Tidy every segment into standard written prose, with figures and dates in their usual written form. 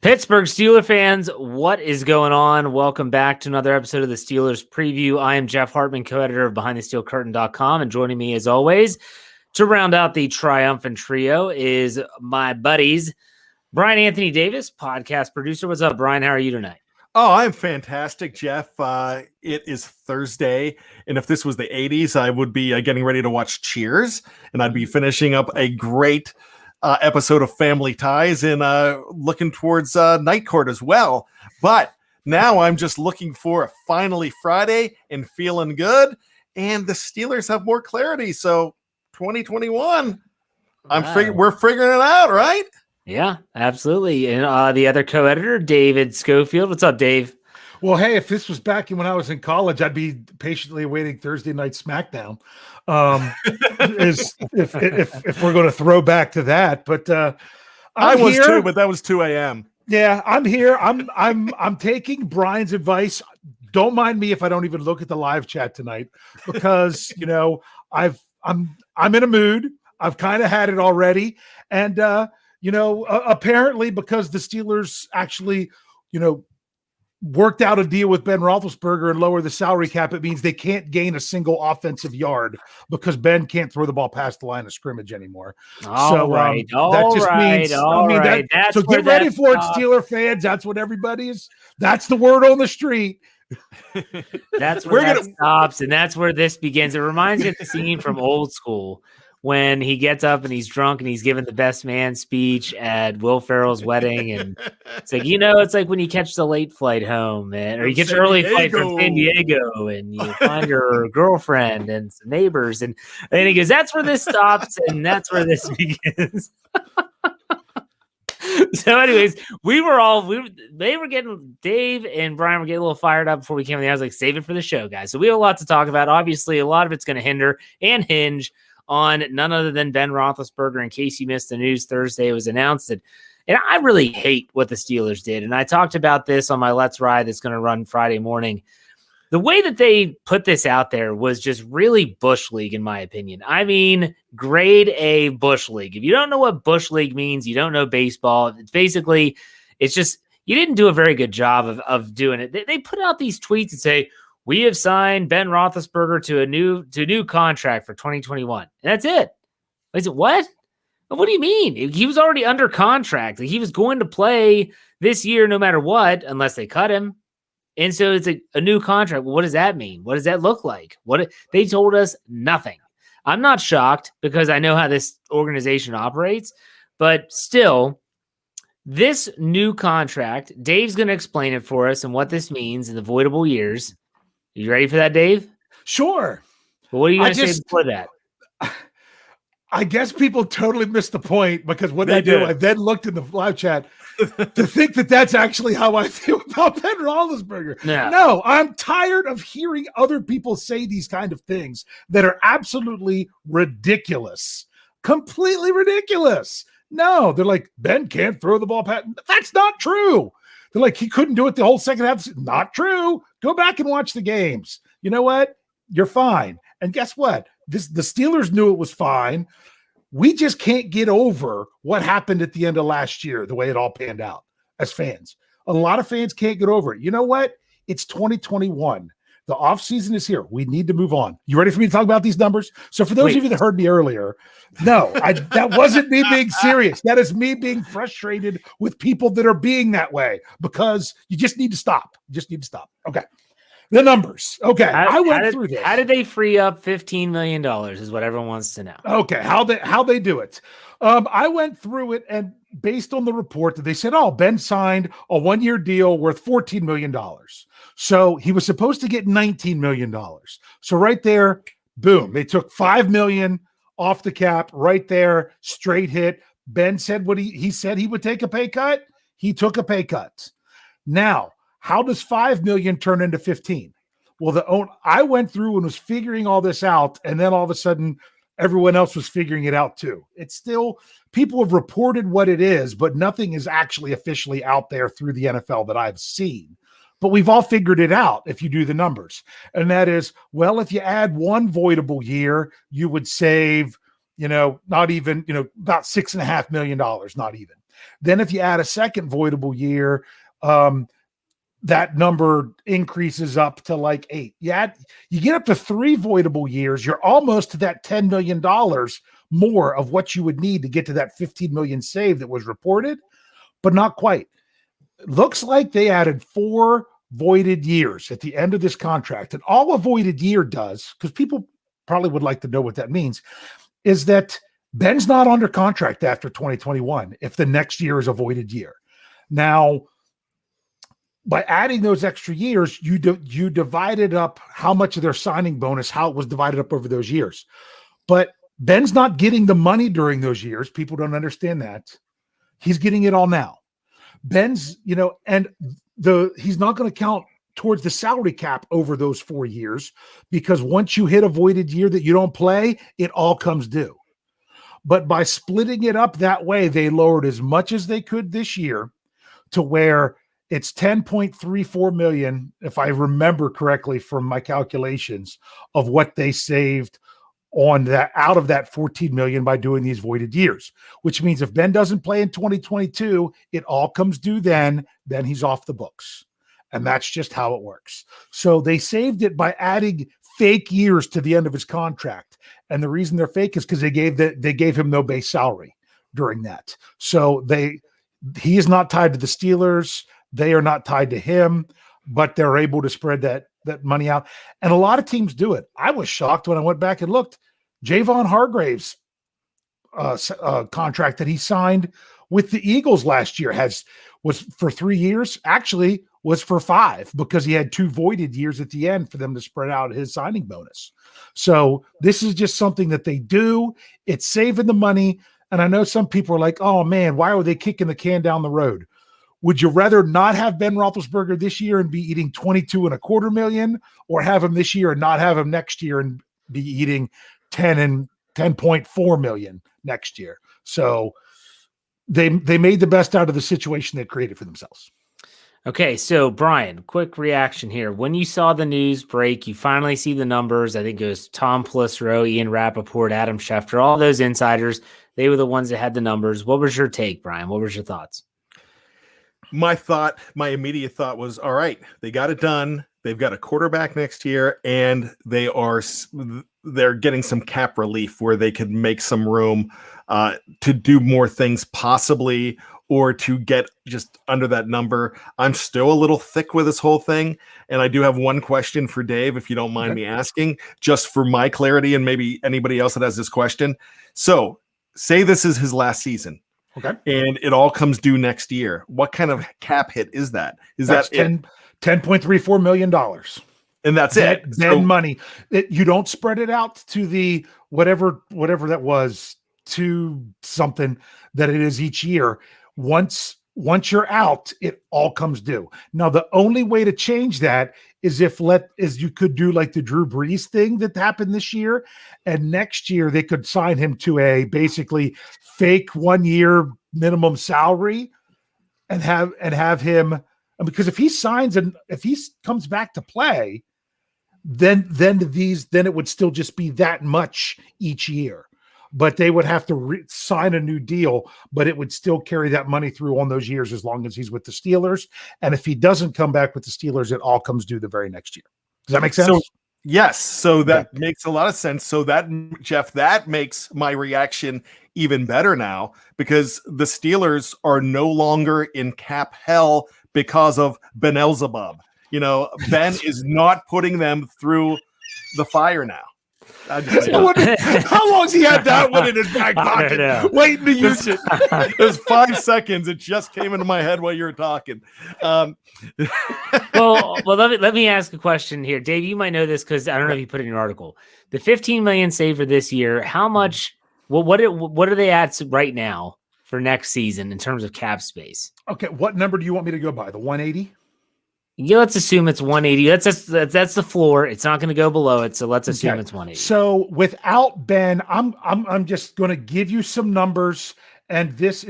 Pittsburgh Steelers fans, what is going on? Welcome back to another episode of the Steelers Preview. I am Jeff Hartman, co-editor of BehindTheSteelCurtain.com, and joining me as always to round out the triumphant trio is my buddies, Bryan Anthony Davis, podcast producer. What's up, Bryan? How are you tonight? Oh, I'm fantastic, Jeff. It is Thursday, and if this was the 80s, I would be getting ready to watch Cheers, and I'd be finishing up a great episode of Family Ties and looking towards Night Court as well. But now I'm just looking for a finally Friday and feeling good, and the Steelers have more clarity. So 2021, we're figuring it out, right? Yeah, absolutely. And the other co-editor, David Schofield. What's up, Dave? Well, hey, if this was back when I was in college, I'd be patiently awaiting Thursday night SmackDown. If we're going to throw back to that, but I was here, too, but that was 2 a.m. Yeah, I'm here. I'm taking Bryan's advice. Don't mind me if I don't even look at the live chat tonight, because I'm in a mood. I've kind of had it already, and apparently because the Steelers actually, worked out a deal with Ben Roethlisberger and lower the salary cap, it means they can't gain a single offensive yard because Ben can't throw the ball past the line of scrimmage anymore. All right. So get ready for it, Steeler fans. That's what everybody is. That's the word on the street. That's where that stops, and that's where this begins. It reminds me of the scene from Old School when he gets up and he's drunk and he's giving the best man speech at Will Ferrell's wedding. And it's like, it's like when you catch the late flight home or you catch an early flight from San Diego and you find your girlfriend and some neighbors. And he goes, that's where this stops. And that's where this begins. So anyways, Dave and Bryan were getting a little fired up before we came in. I was like, save it for the show, guys. So we have a lot to talk about. Obviously, a lot of it's going to hinder and hinge on none other than Ben Roethlisberger. In case you missed the news, Thursday it was announced that, and I really hate what the Steelers did. And I talked about this on my Let's Ride that's going to run Friday morning. The way that they put this out there was just really Bush League, in my opinion. I mean, grade A Bush League. If you don't know what Bush League means, you don't know baseball. It's just, you didn't do a very good job of doing it. They put out these tweets and say, we have signed Ben Roethlisberger to a new contract for 2021. And that's it. I said, what? What do you mean? He was already under contract. He was going to play this year no matter what, unless they cut him. And so it's a new contract. Well, what does that mean? What does that look like? They told us nothing. I'm not shocked because I know how this organization operates, but still, this new contract, Dave's going to explain it for us and what this means in the voidable years. You ready for that, Dave? Sure. Well, what are you going to say before that? I guess people totally missed the point because when they do, I then looked in the live chat to think that that's actually how I feel about Ben Roethlisberger. No, I'm tired of hearing other people say these kind of things that are absolutely ridiculous, completely ridiculous. No, they're like, Ben can't throw the ball past. That's not true. They're like, he couldn't do it the whole second half. Not true. Go back and watch the games. You know what? You're fine. And guess what? The Steelers knew it was fine. We just can't get over what happened at the end of last year, the way it all panned out as fans. A lot of fans can't get over it. You know what? It's 2021. The offseason is here. We need to move on. You ready for me to talk about these numbers? So for those of you that heard me earlier, no, that wasn't me being serious. That is me being frustrated with people that are being that way because you just need to stop. Okay. The numbers. Okay. I went through this. How did they free up $15 million is what everyone wants to know. Okay. How they do it. I went through it, and based on the report that they said, Ben signed a 1-year deal worth $14 million. So he was supposed to get $19 million. So right there, boom, they took $5 million off the cap right there, straight hit. Ben said what he said he would take a pay cut. He took a pay cut. Now, how does $5 million turn into 15? Well, I went through and was figuring all this out, and then all of a sudden everyone else was figuring it out too. It's still, people have reported what it is, but nothing is actually officially out there through the NFL that I've seen. But we've all figured it out if you do the numbers. And that is, well, if you add one voidable year, you would save, not even, about $6.5 million, not even. Then if you add a second voidable year, that number increases up to like 8. You get up to 3 voidable years, you're almost to that $10 million more of what you would need to get to that 15 million save that was reported, but not quite. It looks like they added 4 voided years at the end of this contract. And all a voided year does, because people probably would like to know what that means, is that Ben's not under contract after 2021 if the next year is a voided year. Now, by adding those extra years, you divided up how much of their signing bonus, how it was divided up over those years. But Ben's not getting the money during those years. People don't understand that. He's getting it all now. Ben's, and he's not going to count towards the salary cap over those 4 years, because once you hit a voided year that you don't play, it all comes due. But by splitting it up that way, they lowered as much as they could this year to where it's 10.34 million, if I remember correctly from my calculations, of what they saved on that out of that 14 million by doing these voided years, which means if Ben doesn't play in 2022, it all comes due then he's off the books. And that's just how it works. So they saved it by adding fake years to the end of his contract. And the reason they're fake is because they gave him no base salary during that. So he is not tied to the Steelers. They are not tied to him, but they're able to spread that money out. And a lot of teams do it. I was shocked when I went back and looked. Javon Hargrave's contract that he signed with the Eagles last year was for 3 years, actually was for 5, because he had 2 voided years at the end for them to spread out his signing bonus. So this is just something that they do. It's saving the money. And I know some people are like, oh man, why are they kicking the can down the road? Would you rather not have Ben Roethlisberger this year and be eating $22.25 million, or have him this year and not have him next year and be eating $10.4 million next year? So they made the best out of the situation they created for themselves. Okay, so Bryan, quick reaction here. When you saw the news break, you finally see the numbers. I think it was Tom Pelissero, Ian Rappaport, Adam Schefter, all those insiders. They were the ones that had the numbers. What was your take, Bryan? What was your thoughts? My immediate thought was, all right, they got it done. They've got a quarterback next year, and they're getting some cap relief where they could make some room to do more things possibly, or to get just under that number. I'm still a little thick with this whole thing. And I do have one question for Dave, if you don't mind me asking, just for my clarity and maybe anybody else that has this question. So say this is his last season. Okay. And it all comes due next year. What kind of cap hit is that? That's $10.34 million. And that's it. Then money. You don't spread it out to the whatever that was, to something that it is each year. Once you're out, it all comes due. Now, the only way to change that is you could do like the Drew Brees thing that happened this year, and next year they could sign him to a basically fake 1 year minimum salary and have him, because if he signs and if he comes back to play, then it would still just be that much each year. But they would have to sign a new deal, but it would still carry that money through on those years as long as he's with the Steelers. And if he doesn't come back with the Steelers, it all comes due the very next year. Does that make sense? Yes. So that makes a lot of sense. So that, Jeff, that makes my reaction even better now, because the Steelers are no longer in cap hell because of Beelzebub. Ben is not putting them through the fire now. How long's he had that one in his back pocket, waiting to use it? It was 5 seconds. It just came into my head while you were talking. Well, let me ask a question here, Dave. You might know this because I don't know if you put it in your article. The $15 million saved for this year. How much? Well, what are they at right now for next season in terms of cap space? Okay, what number do you want me to go by? The 180? Yeah, let's assume it's 180. That's the floor. It's not going to go below it, so let's assume it's 180. So without Ben, I'm just going to give you some numbers, and this.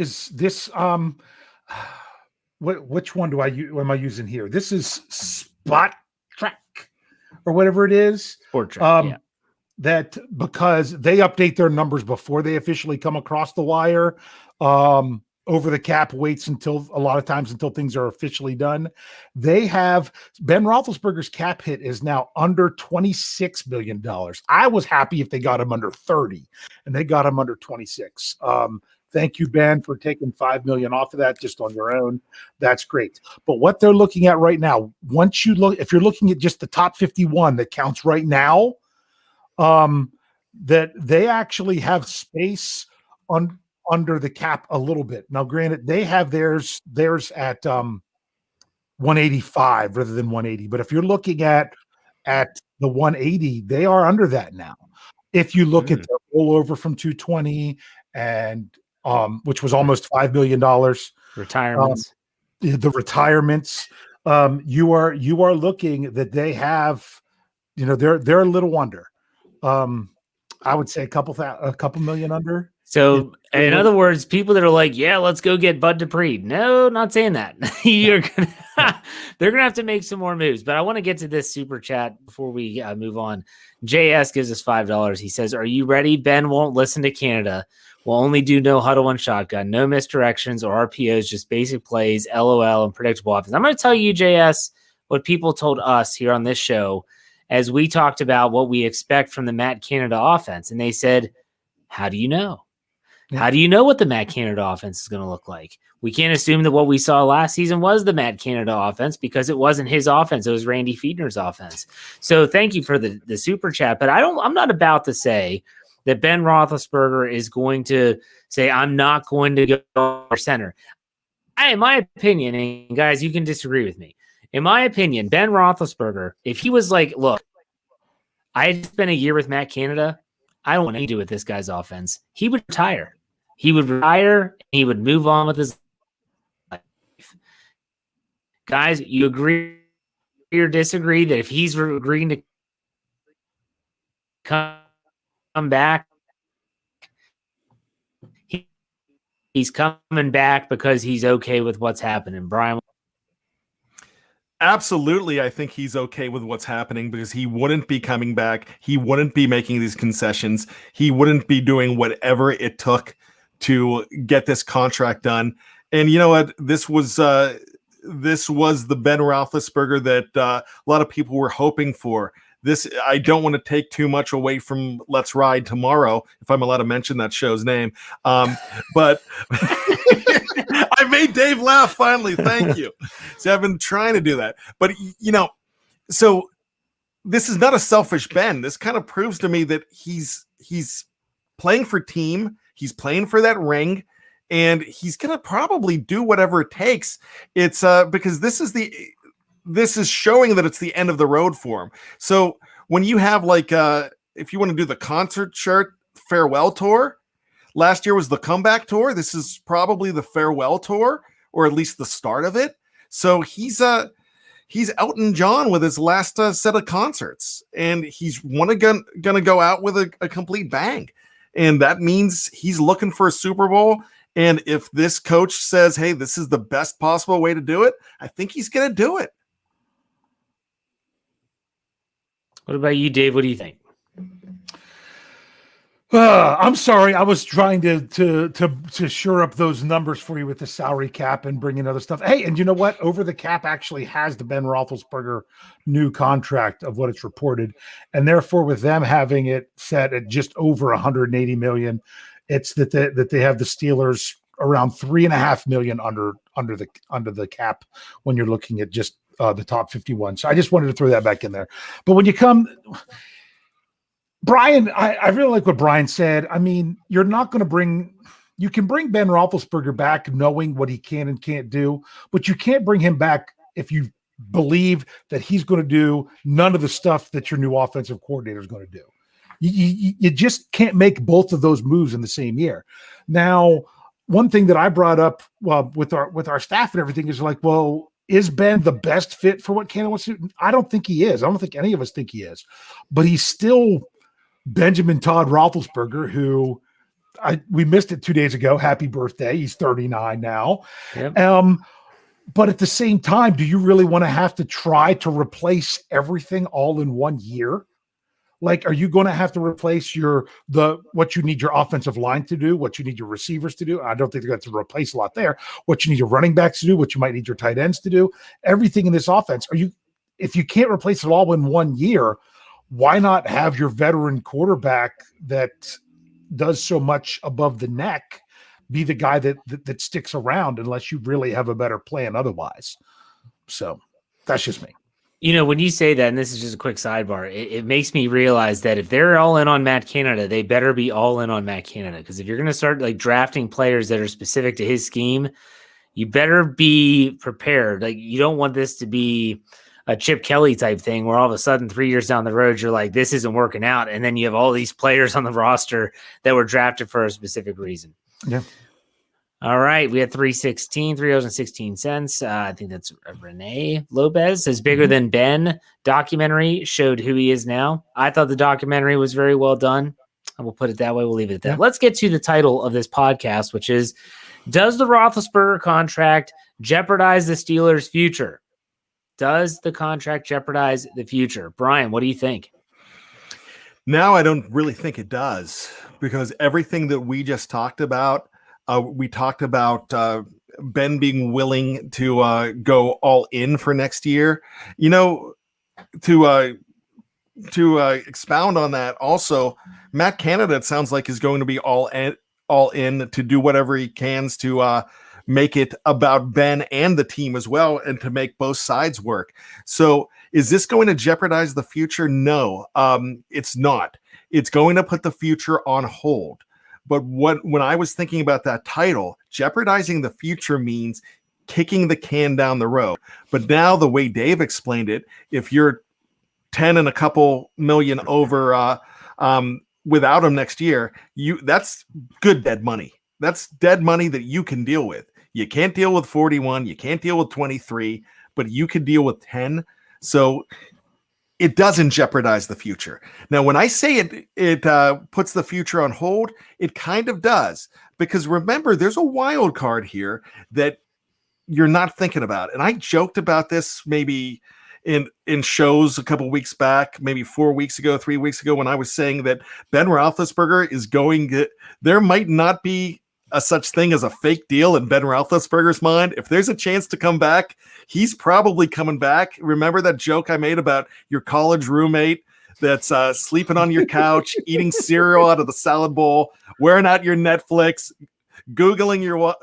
Which one am I using here? This is Spot Track or whatever it is. Sport Track. That because they update their numbers before they officially come across the wire. over the cap waits until a lot of times until things are officially done. They have Ben Roethlisberger's cap hit is now under $26 million. I was happy if they got him under 30, and they got him under 26. Thank you, Ben, for taking $5 million off of that just on your own. That's great. But what they're looking at right now, once you look, if you're looking at just the top 51 that counts right now, that they actually have space under the cap a little bit. Now, granted, they have theirs at 185 rather than 180. But if you're looking at the 180, they are under that now. If you look at the rollover from 220 and which was almost $5 million retirements, the retirements, you are looking that they have, they're a little under. I would say a couple million under. So, in other words, people that are like, yeah, let's go get Bud Dupree. No, not saying that. They're going to have to make some more moves. But I want to get to this super chat before we move on. JS gives us $5. He says, are you ready? Ben won't listen to Canada. We'll only do no huddle one shotgun, no misdirections or RPOs, just basic plays, LOL, and predictable offense. I'm going to tell you, JS, what people told us here on this show as we talked about what we expect from the Matt Canada offense. And they said, how do you know? How do you know what the Matt Canada offense is going to look like? We can't assume that what we saw last season was the Matt Canada offense because it wasn't his offense. It was Randy Fiedner's offense. So thank you for the super chat. But I'm not about to say that Ben Roethlisberger is going to say, I'm not going to go for center. In my opinion, and guys, you can disagree with me. In my opinion, Ben Roethlisberger, if he was like, look, I spent a year with Matt Canada, I don't want anything to do with this guy's offense, he would retire. He would retire. He would move on with his life. Guys, you agree or disagree that if he's agreeing to come back, he's coming back because he's okay with what's happening? Bryan? Absolutely, I think he's okay with what's happening because he wouldn't be coming back. He wouldn't be making these concessions. He wouldn't be doing whatever it took to get this contract done. And you know what? This was the Ben Roethlisberger that a lot of people were hoping for. I don't want to take too much away from Let's Ride Tomorrow, if I'm allowed to mention that show's name. But I made Dave laugh finally. Thank you. So I've been trying to do that. But, so this is not a selfish Ben. This kind of proves to me that he's playing for team. He's playing for that ring. And he's going to probably do whatever it takes. It's because this is showing that it's the end of the road for him. So when you have if you want to do the concert shirt farewell tour, last year was the comeback tour. This is probably the farewell tour, or at least the start of it. So he's Elton John with his last set of concerts, and he's going to go out with a complete bang. And that means he's looking for a Super Bowl. And if this coach says, hey, this is the best possible way to do it, I think he's going to do it. What about you, Dave? What do you think? I'm sorry. I was trying to shore up those numbers for you with the salary cap and bring in other stuff. Hey, and you know what? Over the cap actually has the Ben Roethlisberger new contract of what it's reported. And therefore, with them having it set at just over $180 million, it's that they have the Steelers around $3.5 million under the cap when you're looking at just the top 51. So I just wanted to throw that back in there. But when you come, Bryan, I really like what Bryan said. I mean, you're not going to you can bring Ben Roethlisberger back knowing what he can and can't do, but you can't bring him back if you believe that he's going to do none of the stuff that your new offensive coordinator is going to do. You just can't make both of those moves in the same year. Now, one thing that I brought up with our staff and everything is like, well, is Ben the best fit for what Canada wants to do? I don't think he is. I don't think any of us think he is. But he's still Benjamin Todd Roethlisberger, who we missed it 2 days ago. Happy birthday. He's 39 now. Yep. But at the same time, do you really want to have to try to replace everything all in 1 year? Like, are you going to have to replace what you need your offensive line to do, what you need your receivers to do? I don't think they're going to replace a lot there. What you need your running backs to do, what you might need your tight ends to do, everything in this offense. If you can't replace it all in 1 year, why not have your veteran quarterback that does so much above the neck be the guy that sticks around unless you really have a better plan otherwise? So that's just me. When you say that, and this is just a quick sidebar, it makes me realize that if they're all in on Matt Canada, they better be all in on Matt Canada. Because if you're going to start like drafting players that are specific to his scheme, you better be prepared. Like, you don't want this to be a Chip Kelly type thing where all of a sudden 3 years down the road, you're like, this isn't working out. And then you have all these players on the roster that were drafted for a specific reason. Yeah. All right, we had $3.16. I think that's Renee Lopez says Bigger Than Ben documentary showed who he is now. I thought the documentary was very well done. I will put it that way. We'll leave it at that. Yeah. Let's get to the title of this podcast, which is, does the Roethlisberger contract jeopardize the Steelers' future? Does the contract jeopardize the future? Bryan, what do you think? Now, I don't really think it does, because everything that we just talked about, we talked about Ben being willing to go all in for next year. To expound on that, also, Matt Canada, it sounds like, is going to be all in to do whatever he can to make it about Ben and the team as well, and to make both sides work. So is this going to jeopardize the future? No, it's not. It's going to put the future on hold. But when I was thinking about that title, jeopardizing the future means kicking the can down the road. But now, the way Dave explained it, if you're 10 and a couple million over without him next year, that's good dead money. That's dead money that you can deal with. You can't deal with 41, you can't deal with 23, but you can deal with 10. So it doesn't jeopardize the future. Now, when I say it puts the future on hold, it kind of does. Because remember, there's a wild card here that you're not thinking about. And I joked about this maybe in shows a couple weeks back, maybe 4 weeks ago, 3 weeks ago, when I was saying that Ben Roethlisberger is there might not be a such thing as a fake deal in Ben Roethlisberger's mind. If there's a chance to come back, he's probably coming back. Remember that joke I made about your college roommate that's sleeping on your couch, eating cereal out of the salad bowl, wearing out your Netflix, oogling your wife.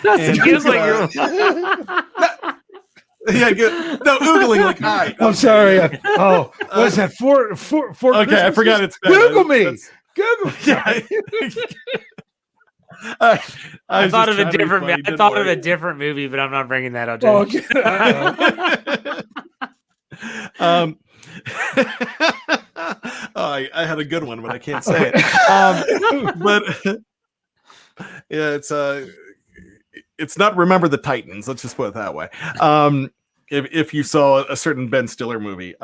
That's Yeah, good. No, oogling like hi. I'm sorry. What is that? Four okay, I forgot it's Ben. Google me. Google. Yeah. I thought of a different. I thought of a different movie, but I'm not bringing that up. Okay. I had a good one, but I can't say it. But yeah, it's not Remember the Titans. Let's just put it that way. If you saw a certain Ben Stiller movie,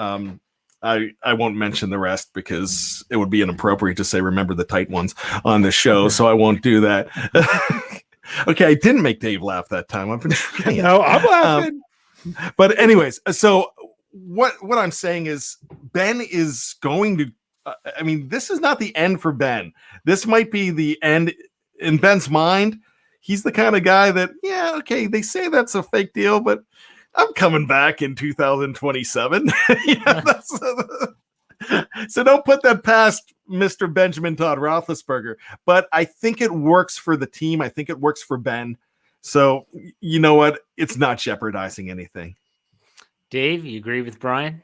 I won't mention the rest because it would be inappropriate to say Remember the Tight Ones on the show, so I won't do that. Okay, I didn't make Dave laugh that time. I've been trying. No, I'm laughing. But anyways, so what I'm saying is Ben is going to this is not the end for Ben. This might be the end in Ben's mind. He's the kind of guy that, yeah, okay, they say that's a fake deal, but I'm coming back in 2027. So don't put that past Mr. Benjamin Todd Roethlisberger. But I think it works for the team. I think it works for Ben. So you know what? It's not jeopardizing anything. Dave, you agree with Bryan?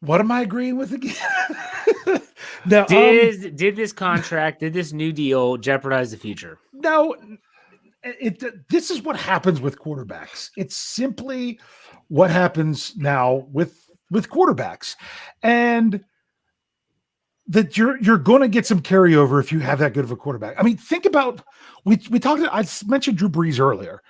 What am I agreeing with again? Now, did this contract, did this new deal jeopardize the future? No. This is what happens with quarterbacks. It's simply what happens now with quarterbacks, and that you're going to get some carryover if you have that good of a quarterback. I mean, think about we talked. I mentioned Drew Brees earlier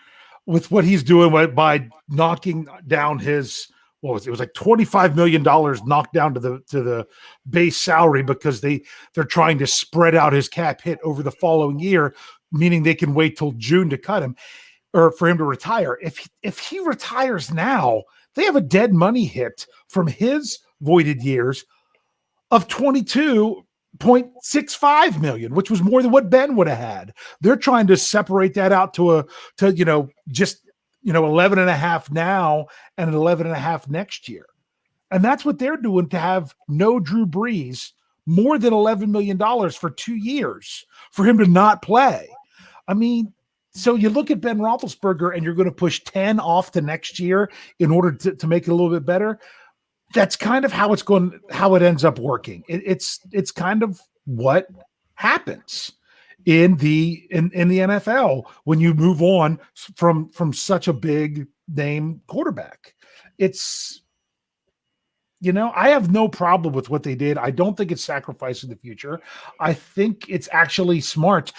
with what he's doing by knocking down his. What was it? It was like $25 million knocked down to the base salary because they're trying to spread out his cap hit over the following year, meaning they can wait till June to cut him or for him to retire. If he retires now, they have a dead money hit from his voided years of $22.65 million, which was more than what Ben would have had. They're trying to separate that out to 11 and a half now and an 11 and a half next year. And that's what they're doing to have no Drew Brees, more than $11 million for 2 years for him to not play. I mean, so you look at Ben Roethlisberger and you're going to push 10 off to next year in order to make it a little bit better. That's kind of how it ends up working. It's kind of what happens in the NFL when you move on from such a big name quarterback. It's, I have no problem with what they did. I don't think it's sacrificing the future. I think it's actually smart.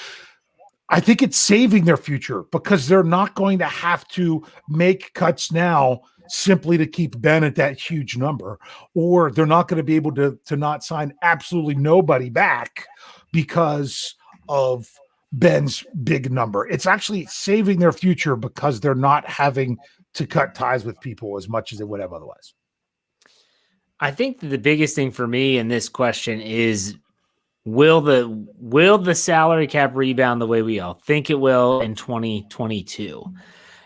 I think it's saving their future because they're not going to have to make cuts now simply to keep Ben at that huge number, or they're not going to be able to not sign absolutely nobody back because of Ben's big number. It's actually saving their future because they're not having to cut ties with people as much as they would have otherwise. I think that the biggest thing for me in this question is, will the salary cap rebound the way we all think it will in 2022?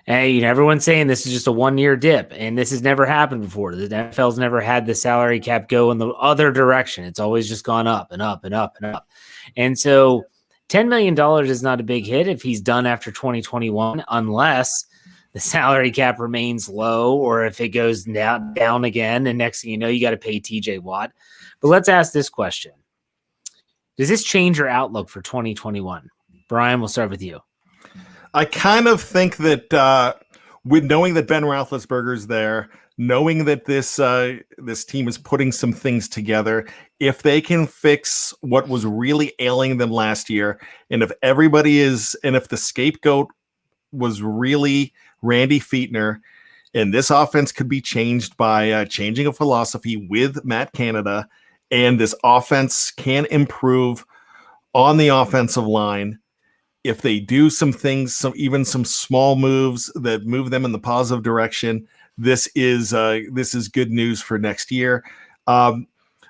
And everyone's saying this is just a 1-year dip, and this has never happened before. The NFL's never had the salary cap go in the other direction. It's always just gone up and up and up and up. And so $10 million is not a big hit if he's done after 2021, unless the salary cap remains low or if it goes down again. And next thing you know, you got to pay TJ Watt. But let's ask this question. Does this change your outlook for 2021? Bryan, we'll start with you. I kind of think that with knowing that Ben Roethlisberger's there, knowing that this team is putting some things together, if they can fix what was really ailing them last year, and if the scapegoat was really Randy Fichtner, and this offense could be changed by changing a philosophy with Matt Canada, and this offense can improve on the offensive line, if they do some things, some small moves that move them in the positive direction, this is good news for next year. A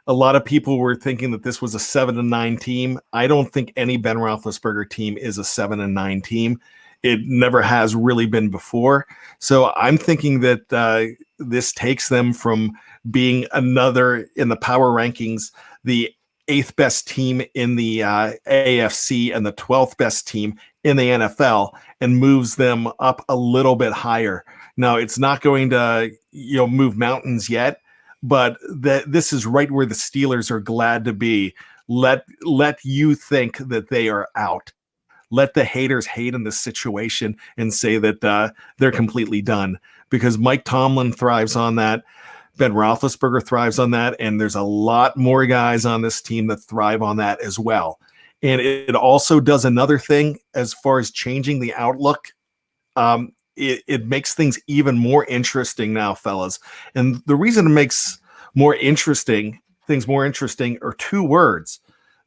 lot of people were thinking that this was a 7-9 team. I don't think any Ben Roethlisberger team is a 7-9 team. It never has really been before. So I'm thinking that this takes them from being another in the power rankings, the 8th best team in the AFC and the 12th best team in the NFL, and moves them up a little bit higher. Now, it's not going to move mountains yet, but this is right where the Steelers are glad to be. Let you think that they are out. Let the haters hate in this situation and say that they're completely done, because Mike Tomlin thrives on that. Ben Roethlisberger thrives on that, and there's a lot more guys on this team that thrive on that as well. And it also does another thing as far as changing the outlook. It makes things even more interesting now, fellas. And the reason it makes things more interesting are 2 words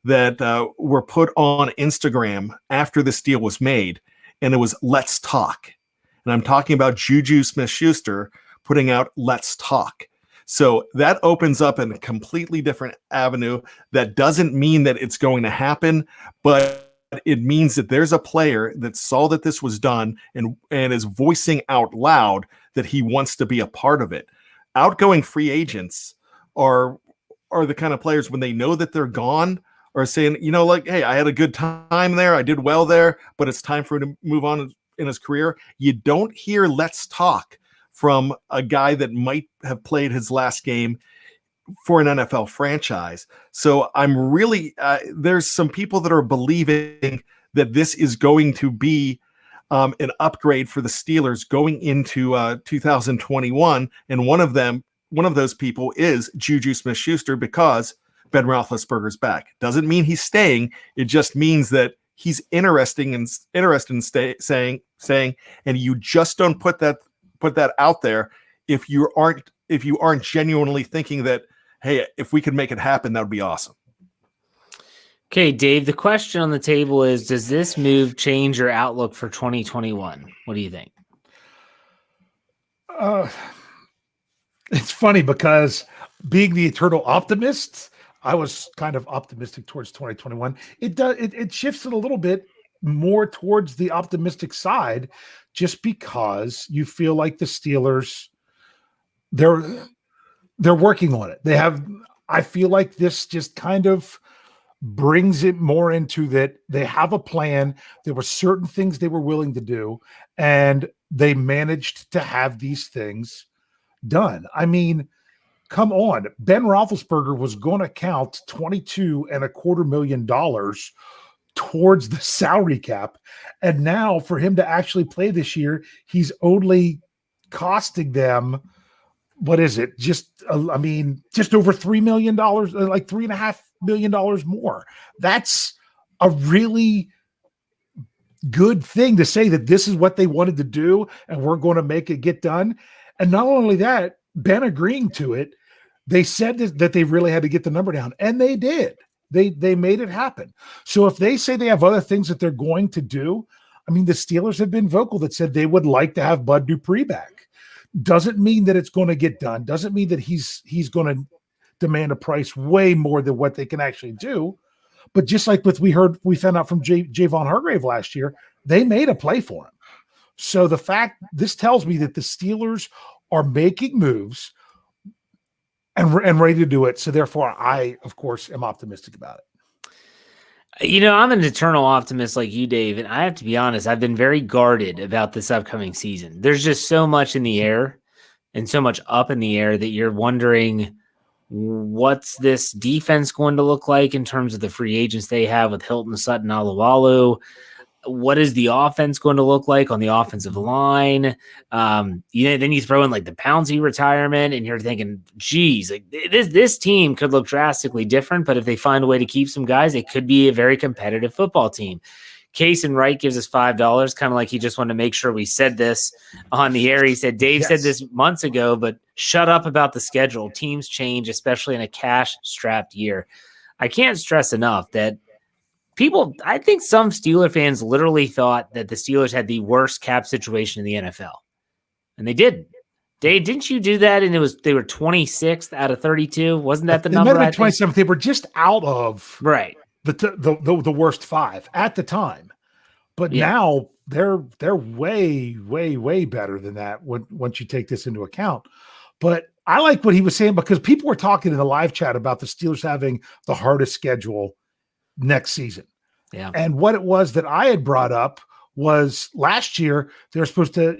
that were put on Instagram after this deal was made, and it was "Let's Talk." And I'm talking about Juju Smith-Schuster putting out "Let's Talk." So that opens up a completely different avenue. That doesn't mean that it's going to happen, but it means that there's a player that saw that this was done and is voicing out loud that he wants to be a part of it. Outgoing free agents are the kind of players, when they know that they're gone, are saying, hey, I had a good time there, I did well there, but it's time for him to move on in his career. You don't hear "Let's Talk" from a guy that might have played his last game for an NFL franchise. So I'm really, there's some people that are believing that this is going to be an upgrade for the Steelers going into 2021. And one of those people is Juju Smith-Schuster, because Ben Roethlisberger's back. Doesn't mean he's staying. It just means that he's interested in saying, and you just don't put that out there if you aren't genuinely thinking that, hey, if we could make it happen, that would be awesome. Okay, Dave, the question on the table is, does this move change your outlook for 2021? What do you think? It's funny because being the eternal optimist, I was kind of optimistic towards 2021. It shifts it a little bit more towards the optimistic side, just because you feel like the Steelers, they're working on it. I feel like this just kind of brings it more into that they have a plan. There were certain things they were willing to do, and they managed to have these things done. I mean, come on. Ben Roethlisberger was going to count $22.25 million towards the salary cap. And now for him to actually play this year, he's only costing them, what is it? Just over $3 million, like $3.5 million more. That's a really good thing to say, that this is what they wanted to do and we're going to make it get done. And not only that, Ben agreeing to it, they said that they really had to get the number down, and they did. They made it happen. So if they say they have other things that they're going to do, I mean, the Steelers have been vocal that said they would like to have Bud Dupree back. Doesn't mean that it's going to get done. Doesn't mean that he's going to demand a price way more than what they can actually do. But just like we found out from Javon Hargrave last year, they made a play for him. So this tells me that the Steelers are making moves and ready to do it. So therefore, I, of course, am optimistic about it. You know, I'm an eternal optimist like you, Dave, and I have to be honest, I've been very guarded about this upcoming season. There's just so much in the air and so much up in the air that you're wondering, what's this defense going to look like in terms of the free agents they have with Hilton, Sutton, Alualu? What is the offense going to look like on the offensive line? Then you throw in like the Pouncey retirement, and you're thinking, geez, like this team could look drastically different, but if they find a way to keep some guys, it could be a very competitive football team. Case and Wright gives us $5, kind of like he just wanted to make sure we said this on the air. He said, Dave said this months ago, but shut up about the schedule. Teams change, especially in a cash-strapped year. I can't stress enough that I think some Steeler fans literally thought that the Steelers had the worst cap situation in the NFL, and they didn't. Dave, didn't you do that? And they were 26th out of 32. Wasn't that the number? They might have been 27th. They were just out of the worst five at the time, but now they're way, way, way better than that once you take this into account. But I like what he was saying, because people were talking in the live chat about the Steelers having the hardest schedule next season. Yeah. And what it was that I had brought up was last year, they're supposed to,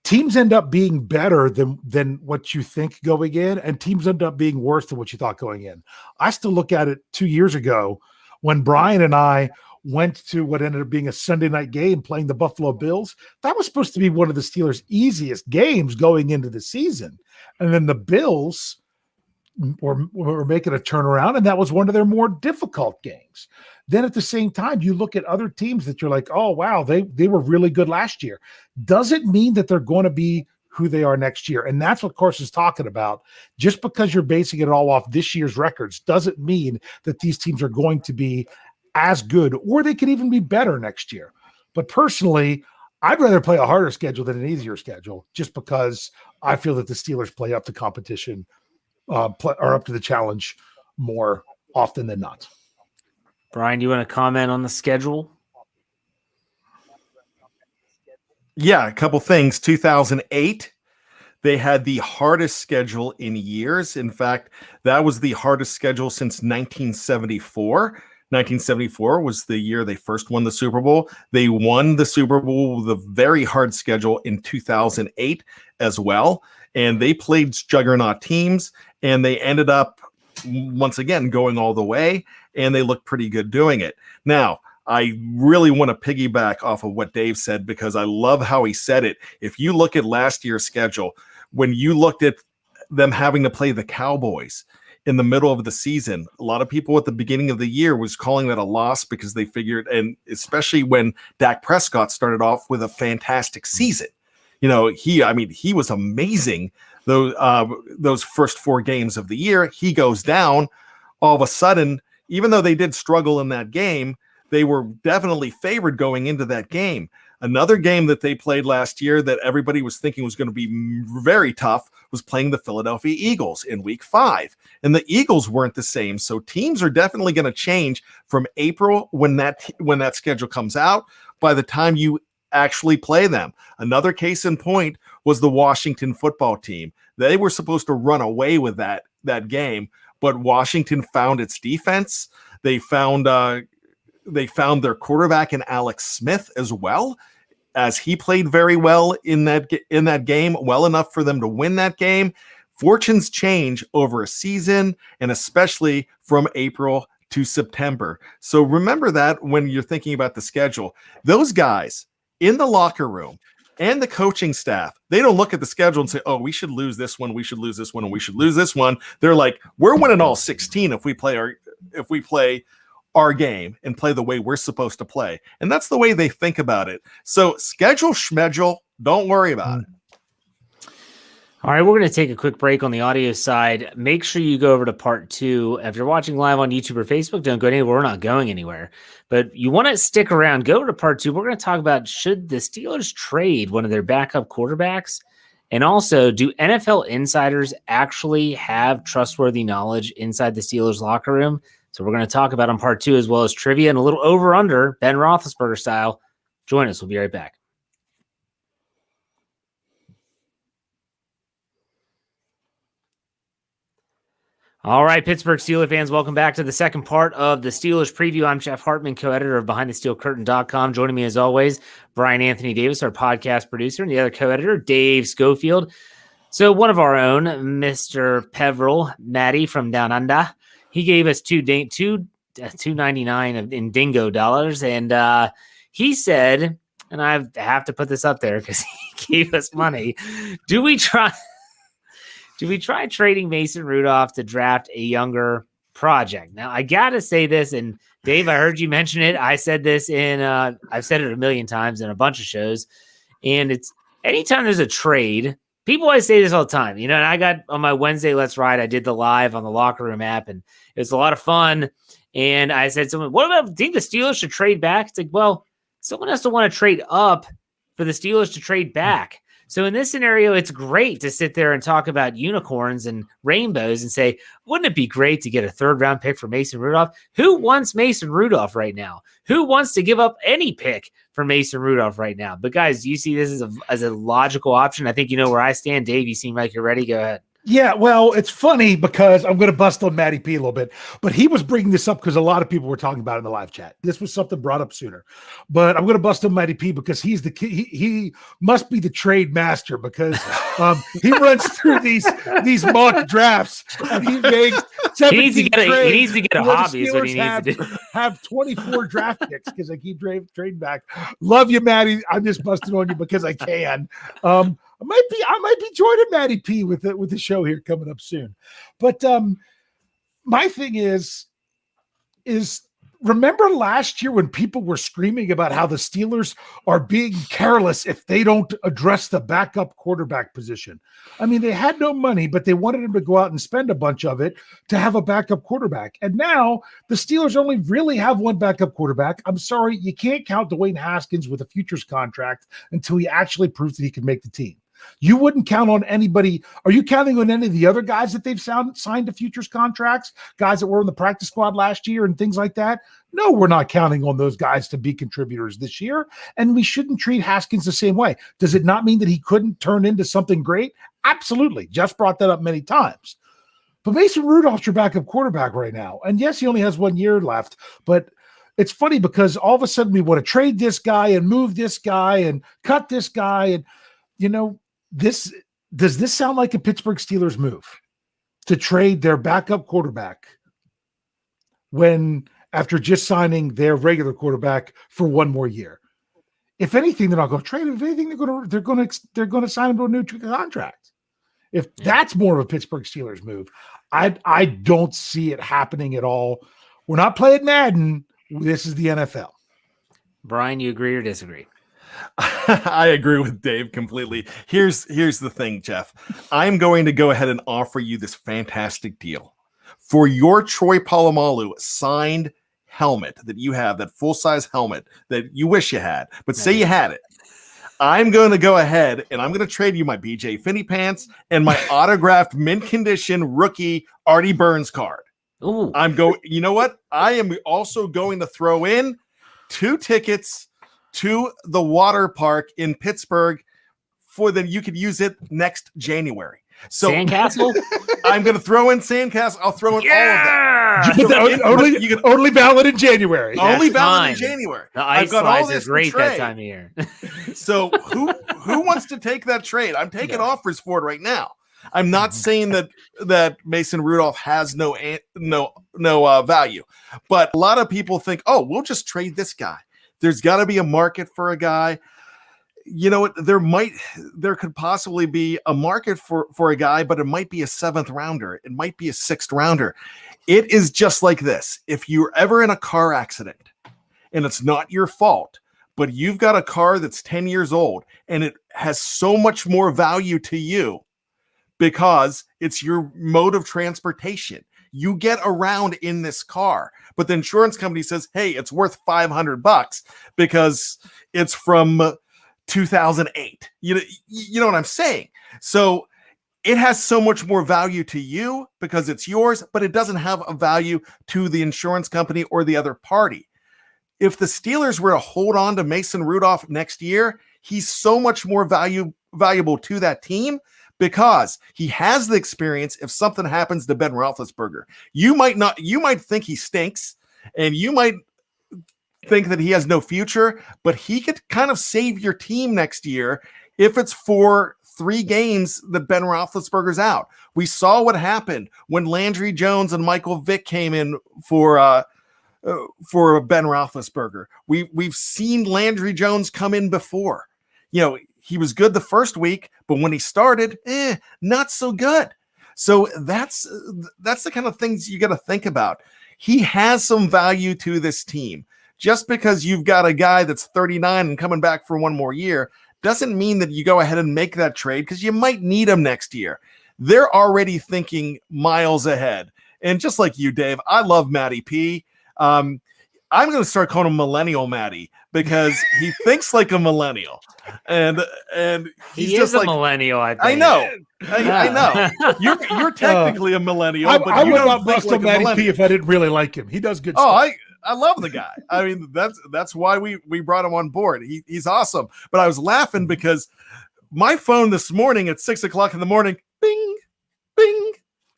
teams end up being better than what you think going in, and teams end up being worse than what you thought going in. I still look at it 2 years ago when Bryan and I went to what ended up being a Sunday night game playing the Buffalo Bills. That was supposed to be one of the Steelers' easiest games going into the season. And then the Bills were making a turnaround, and that was one of their more difficult games. Then at the same time, you look at other teams that you're like, oh, wow, they were really good last year. Doesn't mean that they're going to be who they are next year. And that's what Course is talking about. Just because you're basing it all off this year's records doesn't mean that these teams are going to be as good, or they could even be better next year. But personally, I'd rather play a harder schedule than an easier schedule, just because I feel that the Steelers play up to competition, or up to the challenge more often than not. Bryan, do you want to comment on the schedule? Yeah, a couple things. 2008, they had the hardest schedule in years. In fact, that was the hardest schedule since 1974. 1974 was the year they first won the Super Bowl. They won the Super Bowl with a very hard schedule in 2008 as well. And they played juggernaut teams, and they ended up, once again, going all the way, and they looked pretty good doing it. Now, I really want to piggyback off of what Dave said, because I love how he said it. If you look at last year's schedule, when you looked at them having to play the Cowboys in the middle of the season, a lot of people at the beginning of the year was calling that a loss, because they figured, and especially when Dak Prescott started off with a fantastic season. He was amazing. Those first 4 games of the year, he goes down. All of a sudden, even though they did struggle in that game, they were definitely favored going into that game. Another game that they played last year that everybody was thinking was going to be very tough was playing the Philadelphia Eagles in week 5. And the Eagles weren't the same. So teams are definitely going to change from April when that schedule comes out by the time you actually play them. Another case in point was the Washington football team. They were supposed to run away with that game, but Washington found its defense. They found their quarterback in Alex Smith as well, as he played very well in that game, well enough for them to win that game. Fortunes change over a season, and especially from April to September. So remember that when you're thinking about the schedule. Those guys in the locker room and the coaching staff, they don't look at the schedule and say, oh, we should lose this one, we should lose this one, and we should lose this one. They're like, we're winning all 16 if we play our game and play the way we're supposed to play. And that's the way they think about it. So schedule, don't worry about it. All right, we're going to take a quick break on the audio side. Make sure you go over to part 2. If you're watching live on YouTube or Facebook, don't go anywhere. We're not going anywhere. But you want to stick around. Go to part 2. We're going to talk about, should the Steelers trade one of their backup quarterbacks? And also, do NFL insiders actually have trustworthy knowledge inside the Steelers locker room? So we're going to talk about on part 2, as well as trivia and a little over-under, Ben Roethlisberger style. Join us. We'll be right back. All right, Pittsburgh Steelers fans, welcome back to the second part of the Steelers preview. I'm Jeff Hartman, co-editor of BehindTheSteelCurtain.com. Joining me, as always, Bryan Anthony Davis, our podcast producer, and the other co-editor, Dave Schofield. So one of our own, Mr. Peveril, Matty from Down Under, he gave us $2.99 in dingo dollars, and he said, and I have to put this up there because he gave us money, do we try trading Mason Rudolph to draft a younger project? Now, I got to say this, and Dave, I heard you mention it. I said this I've said it a million times in a bunch of shows, and it's anytime there's a trade, people always say this all the time, and I got on my Wednesday Let's Ride, I did the live on the Locker Room app, and it was a lot of fun. And I said, what about, think the Steelers should trade back? It's like, well, someone has to want to trade up for the Steelers to trade back. So in this scenario, it's great to sit there and talk about unicorns and rainbows and say, wouldn't it be great to get a 3rd-round pick for Mason Rudolph? Who wants Mason Rudolph right now? Who wants to give up any pick for Mason Rudolph right now? But guys, you see this as a logical option. I think you know where I stand. Dave, you seem like you're ready. Go ahead. Yeah, well, it's funny because I'm going to bust on Matty P a little bit, but he was bringing this up because a lot of people were talking about it in the live chat. This was something brought up sooner, but I'm going to bust on Matty P because he's the he must be the trade master because he runs through these mock drafts and he makes 17 he needs to get a hobby is what he needs to do. Have 24 draft picks because I keep trading back. Love you, Matty. I'm just busting on you because I can. I might be joining Matty P with the show here coming up soon. But my thing is remember last year when people were screaming about how the Steelers are being careless if they don't address the backup quarterback position? I mean, they had no money, but they wanted him to go out and spend a bunch of it to have a backup quarterback. And now the Steelers only really have one backup quarterback. I'm sorry, you can't count Dwayne Haskins with a futures contract until he actually proves that he can make the team. You wouldn't count on anybody. Are you counting on any of the other guys that they've signed to futures contracts, guys that were in the practice squad last year and things like that? No, we're not counting on those guys to be contributors this year, and we shouldn't treat Haskins the same way. Does it not mean that he couldn't turn into something great? Absolutely. Jeff brought that up many times. But Mason Rudolph's your backup quarterback right now. And yes, he only has 1 year left, but it's funny because all of a sudden we want to trade this guy and move this guy and cut this guy. And, does this sound like a Pittsburgh Steelers move to trade their backup quarterback when after just signing their regular quarterback for 1 more year? If anything, they're not going to trade him. If anything, they're going to sign him to a new contract. If that's more of a Pittsburgh Steelers move, I don't see it happening at all. We're not playing Madden. This is the NFL. Bryan, you agree or disagree? I agree with Dave completely. Here's the thing, Jeff. I'm going to go ahead and offer you this fantastic deal. For your Troy Polamalu signed helmet that you have, that full-size helmet that you wish you had, but say you had it, I'm going to go ahead and I'm going to trade you my BJ Finney pants and my autographed mint condition rookie Artie Burns card. Ooh. You know what? I am also going to throw in 2 tickets to the water park in Pittsburgh you could use it next January. So Sandcastle? I'm going to throw in Sandcastle. I'll throw in all of that. Only valid in January. Only valid in January. The ice slides are great that time of year. So who wants to take that trade? I'm taking offers for it right now. I'm not saying that Mason Rudolph has no value, but a lot of people think, oh, we'll just trade this guy. There's got to be a market for a guy. You know what? There could possibly be a market for a guy, but it might be a 7th rounder. It might be a 6th rounder. It is just like this. If you're ever in a car accident and it's not your fault, but you've got a car that's 10 years old and it has so much more value to you because it's your mode of transportation. You get around in this car, but the insurance company says, hey, it's worth $500 because it's from 2008. You know what I'm saying? So it has so much more value to you because it's yours, but it doesn't have a value to the insurance company or the other party. If the Steelers were to hold on to Mason Rudolph next year, he's so much more valuable to that team because he has the experience. If something happens to Ben Roethlisberger, you might think he stinks and you might think that he has no future, but he could kind of save your team next year if it's for 3 games that Ben Roethlisberger's out. We saw what happened when Landry Jones and Michael Vick came in for Ben Roethlisberger. We've seen Landry Jones come in before. You know, he was good the first week, but when he started, not so good. So that's the kind of things you got to think about. He has some value to this team. Just because you've got a guy that's 39 and coming back for 1 more year doesn't mean that you go ahead and make that trade because you might need him next year. They're already thinking miles ahead. And just like you, Dave, I love Matty P. I'm going to start calling him Millennial Matty because he thinks like a millennial. And he's he just is a like, millennial, I think. I know. I know. You're technically a millennial, but I you would don't not think bust like a a Matty millennial. P if I didn't really like him. He does good stuff. I love the guy. I mean, that's why we brought him on board. He's awesome. But I was laughing because my phone this morning at 6:00 in the morning, bing, bing,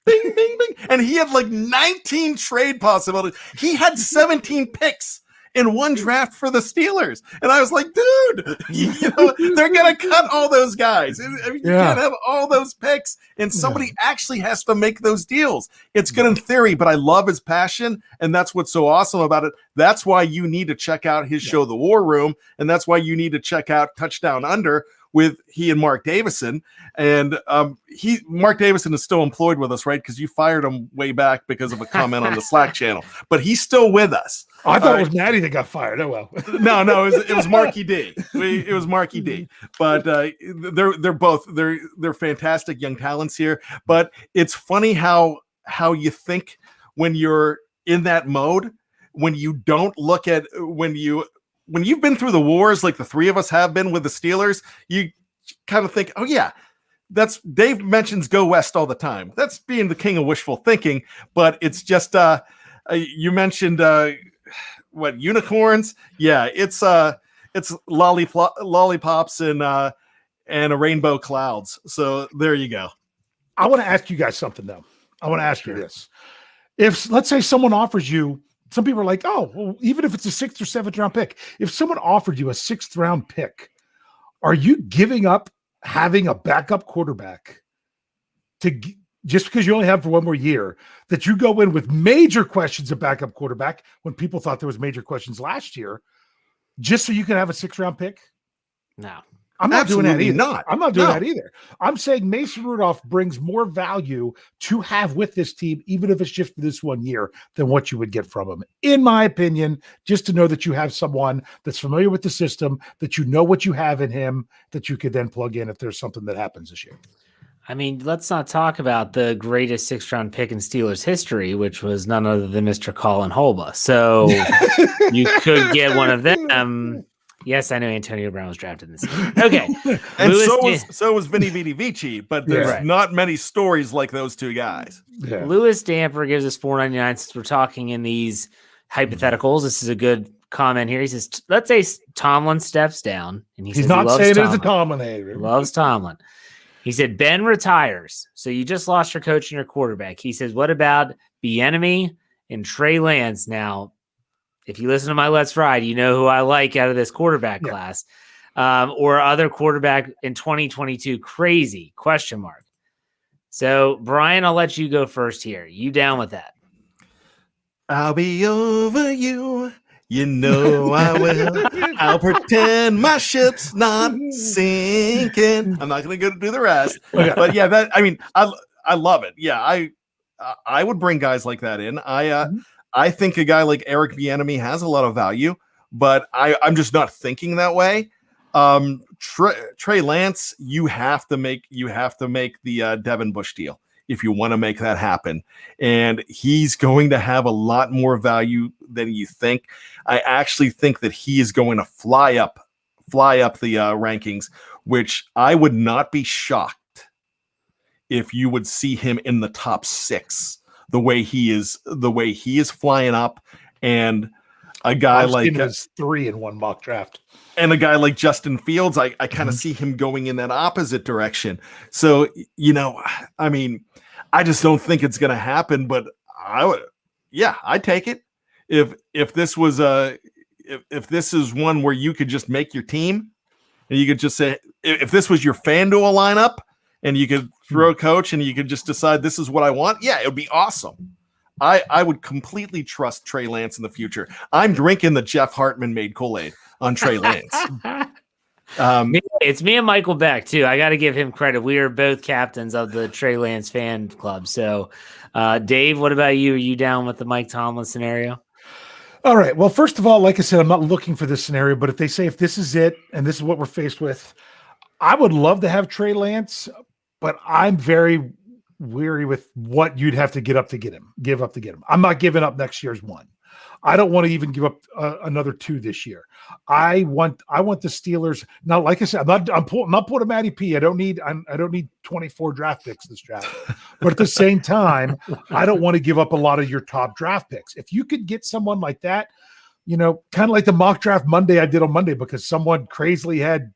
bing, bing, bing, and he had like 19 trade possibilities. He had 17 picks in one draft for the Steelers, and I was like, dude, they're gonna cut all those guys. I mean, you can't have all those picks, and somebody actually has to make those deals. It's good in theory, but I love his passion, and that's what's so awesome about it. That's why you need to check out his show, The War Room, and that's why you need to check out Touchdown Under with he and Mark Davison. And Mark Davison is still employed with us, right? Because you fired him way back because of a comment on the Slack channel, but he's still with us. I thought it was Matty that got fired. Oh well. No, it was Marky D. It was Marky D. But they're fantastic young talents here. But it's funny how you think when you're in that mode, when you don't look at when you've been through the wars like the 3 of us have been with the Steelers, you kind of think, oh yeah, that's Dave mentions go west all the time. That's being the king of wishful thinking, but it's just you mentioned what unicorns? Yeah, it's lollipops and a rainbow clouds. So there you go. I want to ask you guys something though. I want to ask you this. If let's say someone offers you, some people are like, oh, well, even if it's a 6th or 7th round pick, if someone offered you a 6th round pick, are you giving up having a backup quarterback just because you only have for 1 more year, that you go in with major questions of backup quarterback when people thought there was major questions last year, just so you can have a 6th round pick? No. I'm not doing that either. I'm not doing No. that either. I'm saying Mason Rudolph brings more value to have with this team, even if it's just for this 1 year, than what you would get from him. In my opinion, just to know that you have someone that's familiar with the system, that you know what you have in him, that you could then plug in if there's something that happens this year. I mean, let's not talk about the greatest 6th-round pick in Steelers history, which was none other than Mr. Colin Holba. So you could get one of them. Yes, I know Antonio Brown was drafted in this game. Okay. And so was Vinny Vidi Vici, but there's not many stories like those two guys. Yeah. Louis Damper gives us $4.99 since we're talking in these hypotheticals. This is a good comment here. He says, let's say Tomlin steps down, and he's not saying it's a Tomlin hater. He loves Tomlin. He said, Ben retires. So you just lost your coach and your quarterback. He says, what about Bieniemy and Trey Lance? Now, if you listen to my Let's Ride, you know who I like out of this quarterback class. Or other quarterback in 2022. Crazy, ? So, Brian, I'll let you go first here. You down with that? I'll be over you. You know I will. I'll pretend my ship's not sinking. I'm not going to go do the rest. Okay. But yeah, I love it. Yeah, I would bring guys like that in. I think a guy like Eric Bieniemy has a lot of value, but I'm just not thinking that way. Trey Lance, you have to make the Devin Bush deal if you want to make that happen. And he's going to have a lot more value than you think. I actually think that he is going to fly up the rankings, which I would not be shocked if you would see him in the top 6, the way he is flying up. And a guy like 3 in one mock draft. And a guy like Justin Fields, I kind of see him going in that opposite direction. So, I just don't think it's going to happen, but I'd take it. If this was if this is one where you could just make your team and you could just say, if this was your FanDuel lineup and you could throw a coach and you could just decide this is what I want. Yeah, it would be awesome. I would completely trust Trey Lance in the future. I'm drinking the Jeff Hartman made Kool-Aid on Trey Lance. It's me and Michael Beck too. I got to give him credit. We are both captains of the Trey Lance fan club. So, Dave, what about you? Are you down with the Mike Tomlin scenario? All right. Well, first of all, like I said, I'm not looking for this scenario, but if they say if this is it and this is what we're faced with, I would love to have Trey Lance, but I'm very weary with what you'd have to give up to get him. I'm not giving up next year's 1. I don't want to even give up another 2 this year. I want the Steelers now. Like I said, I'm not putting Matty P. I don't need 24 draft picks this draft, but at the same time, I don't want to give up a lot of your top draft picks. If you could get someone like that, kind of like the mock draft Monday I did on Monday because someone crazily had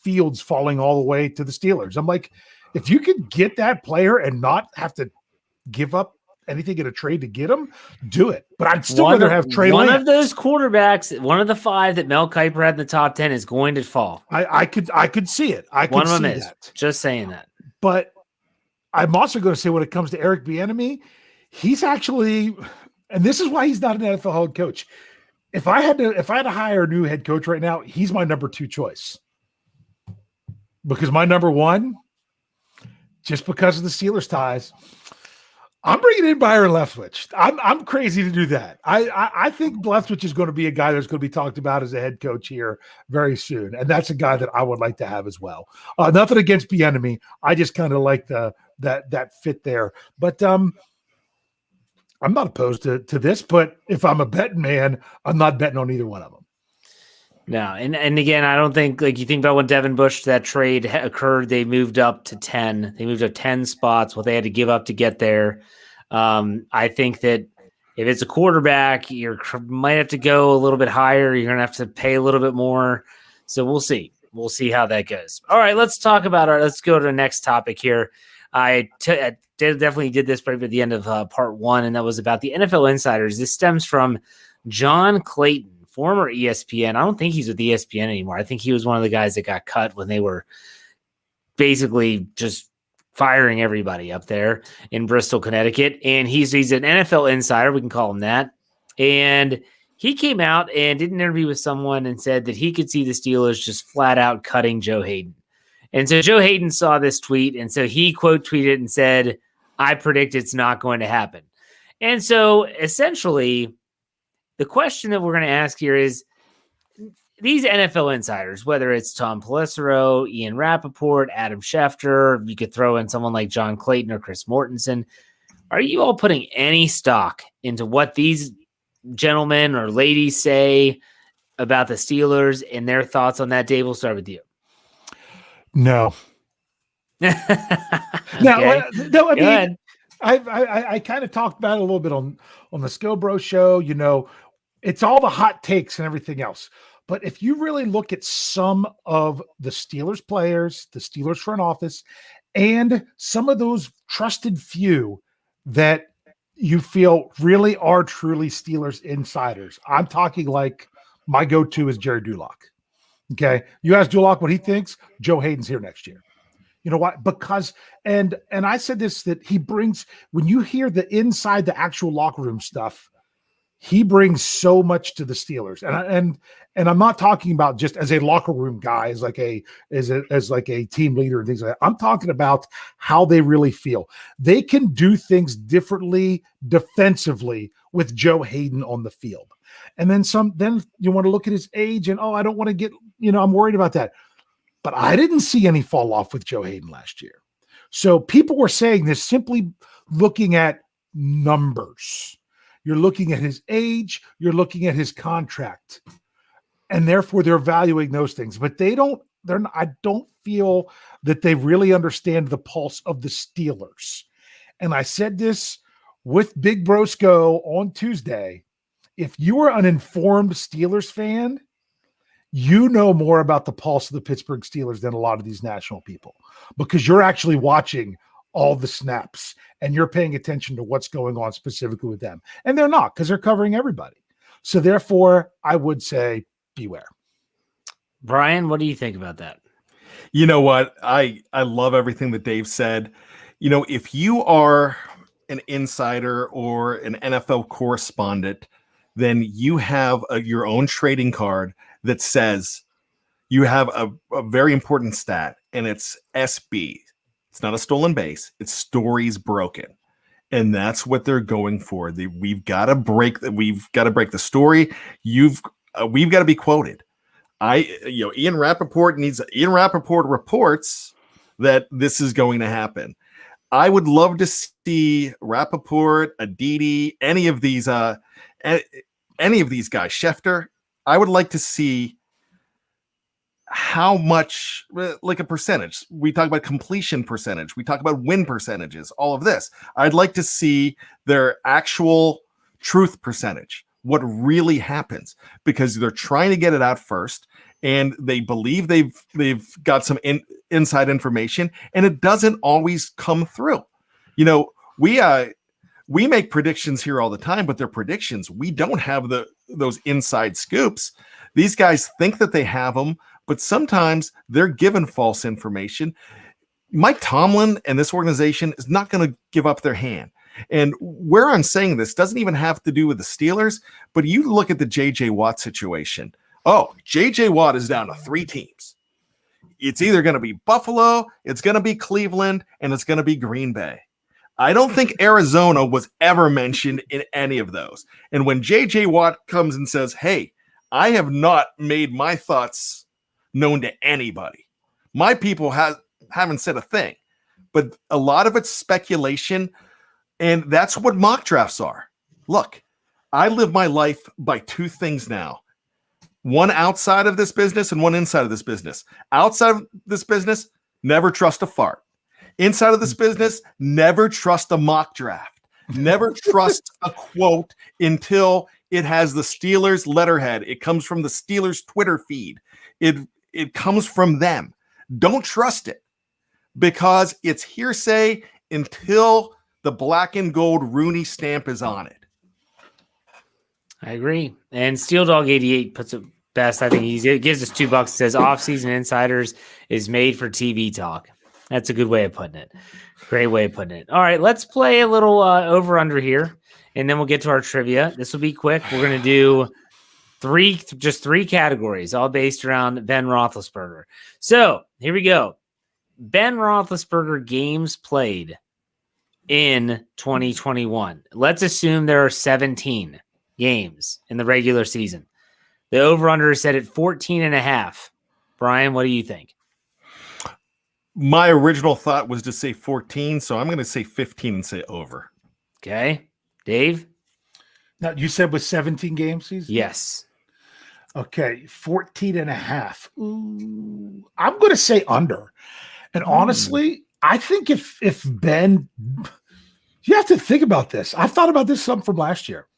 Fields falling all the way to the Steelers. I'm like, if you could get that player and not have to give up anything in a trade to get him, do it. But I'd still rather have Trey Lance. One of those quarterbacks, one of the 5 that Mel Kiper had in the top 10 is going to fall. I could see it. One of them is. That. Just saying that. But I'm also going to say when it comes to Eric Bieniemy, he's actually, and this is why he's not an NFL head coach. If I had to hire a new head coach right now, he's my number 2 choice. Because my number 1, just because of the Steelers ties, I'm bringing in Byron Leftwich. I'm crazy to do that. I think Leftwich is going to be a guy that's going to be talked about as a head coach here very soon, and that's a guy that I would like to have as well. Nothing against Bieniemy. I just kind of like that fit there. But I'm not opposed to this. But if I'm a betting man, I'm not betting on either one of them. No, and again, I don't think you think about when Devin Bush that trade occurred. They moved up to 10. They moved up 10 spots. What they had to give up to get there. I think that if it's a quarterback, you might have to go a little bit higher. You're gonna have to pay a little bit more. So we'll see. We'll see how that goes. All right, let's talk about let's go to the next topic here. I definitely did this probably at the end of part 1, and that was about the NFL insiders. This stems from John Clayton, former ESPN. I don't think he's with ESPN anymore. I think he was one of the guys that got cut when they were basically just firing everybody up there in Bristol, Connecticut. And he's an NFL insider. We can call him that. And he came out and did an interview with someone and said that he could see the Steelers just flat out cutting Joe Hayden. And so Joe Hayden saw this tweet. And so he quote tweeted and said, I predict it's not going to happen. And so essentially, the question that we're going to ask here is these NFL insiders, whether it's Tom Pelissero, Ian Rappaport, Adam Schefter, you could throw in someone like John Clayton or Chris Mortensen. Are you all putting any stock into what these gentlemen or ladies say about the Steelers and their thoughts on that? Dave, we'll start with you. No. Okay. No, I mean, I kind of talked about it a little bit on the Scobro show. You know, it's all the hot takes and everything else. But if you really look at some of the Steelers players, the Steelers front office, and some of those trusted few that you feel really are truly Steelers insiders, I'm talking like my go-to is Jerry Dulac. Okay. You ask Dulac what he thinks, Joe Hayden's here next year. You know what? Because, and I said this, that he brings, when you hear the inside the actual locker room stuff, he brings so much to the Steelers. And I'm not talking about just as a locker room guy, as like a team leader and things like that. I'm talking about how they really feel. They can do things differently defensively with Joe Hayden on the field. And then you want to look at his age and, I don't want to get, I'm worried about that. But I didn't see any fall off with Joe Hayden last year. So people were saying this simply looking at numbers. You're looking at his age, you're looking at his contract, and therefore they're evaluating those things. But I don't feel that they really understand the pulse of the Steelers. And I said this with Big Brosco on Tuesday. If you are an informed Steelers fan, you know more about the pulse of the Pittsburgh Steelers than a lot of these national people, because you're actually watching all the snaps and you're paying attention to what's going on specifically with them. And they're not, because they're covering everybody. So therefore, I would say beware. Bryan, what do you think about that? You know what? I love everything that Dave said. If you are an insider or an NFL correspondent, then you have your own trading card that says you have a very important stat, and it's SB. It's not a stolen base. It's stories broken. And that's what they're going for. We've got to break the story. We've got to be quoted. Ian Rappaport reports that this is going to happen. I would love to see Rappaport, Aditi, any of these guys, Schefter. I would like to see how much, like a percentage. We talk about completion percentage. We talk about win percentages, all of this. I'd like to see their actual truth percentage, what really happens, because they're trying to get it out first, and they believe they've got some inside information, and it doesn't always come through. We make predictions here all the time, but they're predictions. We don't have those inside scoops. These guys think that they have them, but sometimes they're given false information. Mike Tomlin and this organization is not going to give up their hand. And where I'm saying this doesn't even have to do with the Steelers, but you look at the J.J. Watt situation. Oh, J.J. Watt is down to 3 teams. It's either going to be Buffalo, it's going to be Cleveland, and it's going to be Green Bay. I don't think Arizona was ever mentioned in any of those. And when J.J. Watt comes and says, hey, I have not made my thoughts known to anybody. My people haven't said a thing. But a lot of it's speculation, and that's what mock drafts are. Look, I live my life by 2 things now. One outside of this business and one inside of this business. Outside of this business, never trust a fart. Inside of this business, never trust a mock draft. Never trust a quote until it has the Steelers letterhead. It comes from the Steelers Twitter feed. It comes from them. Don't trust it, because it's hearsay until the black and gold Rooney stamp is on it. I agree. And Steel Dog 88 puts it best. I think he gives us $2. Says off-season insiders is made for TV talk. That's a good way of putting it. Great way of putting it. All right, let's play a little over-under here, and then we'll get to our trivia. This will be quick. We're going to do just three categories, all based around Ben Roethlisberger. So here we go. Ben Roethlisberger games played in 2021. Let's assume there are 17 games in the regular season. The over-under is set at 14.5. Bryan, what do you think? My original thought was to say 14, so I'm going to say 15 and say over. Okay. Dave? Now, you said with 17 game season? Yes. Okay, 14.5. Ooh, I'm going to say under. And honestly, I think if Ben, you have to think about this. I've thought about this some from last year.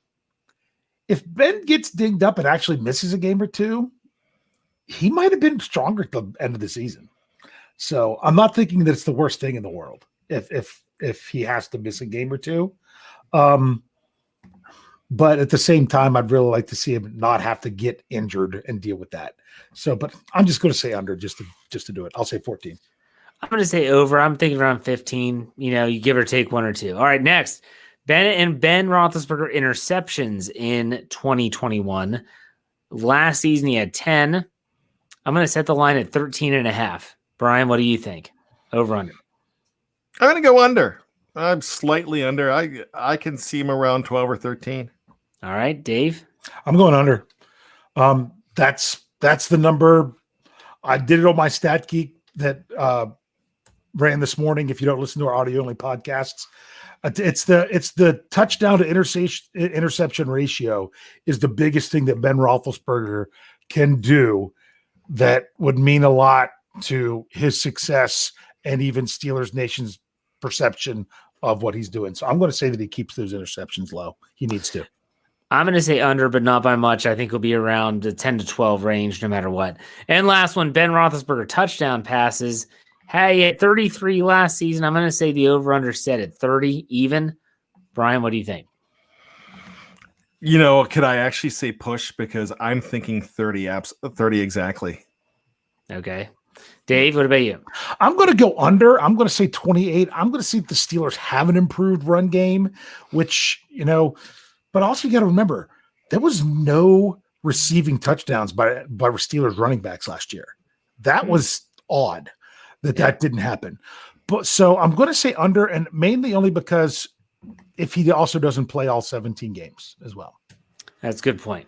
If Ben gets dinged up and actually misses a game or two, he might have been stronger at the end of the season. So I'm not thinking that it's the worst thing in the world if he has to miss a game or two. But at the same time, I'd really like to see him not have to get injured and deal with that. So, but I'm just going to say under just to do it. I'll say 14. I'm going to say over. I'm thinking around 15. You give or take one or two. All right, next. Ben Roethlisberger interceptions in 2021. Last season, he had 10. I'm going to set the line at 13.5. Bryan, what do you think? Over, under? I'm going to go under. I'm slightly under. I can see him around 12 or 13. All right, Dave? I'm going under. That's the number. I did it on my Stat Geek that ran this morning. If you don't listen to our audio-only podcasts, it's the touchdown to interception ratio is the biggest thing that Ben Roethlisberger can do that would mean a lot to his success and even Steelers Nation's perception of what he's doing. So I'm going to say that he keeps those interceptions low. He needs to. I'm going to say under, but not by much. I think he'll be around the 10 to 12 range no matter what. And last one, Ben Roethlisberger touchdown passes. Hey, at 33 last season, I'm going to say the over-under set at 30 even. Bryan, what do you think? Could I actually say push? Because I'm thinking 30 exactly. Okay. Dave, what about you? I'm going to go under. I'm going to say 28. I'm going to see if the Steelers have an improved run game, which, but also you got to remember, there was no receiving touchdowns by Steelers running backs last year. That was odd that didn't happen. But so I'm going to say under, and mainly only because if he also doesn't play all 17 games as well. That's a good point.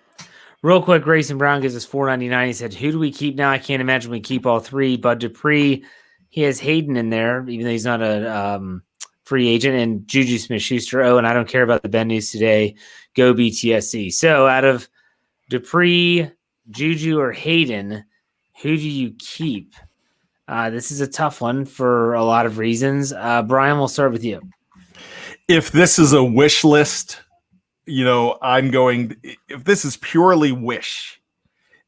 Real quick, Grayson Brown gives us $4.99. He said, who do we keep now? I can't imagine we keep all three. Bud Dupree, he has Hayden in there, even though he's not a free agent, and Juju Smith-Schuster. Oh, and I don't care about the Ben news today. Go BTSC. So out of Dupree, Juju, or Hayden, who do you keep? This is a tough one for a lot of reasons. Bryan, we'll start with you. If this is a wish list, if this is purely wish,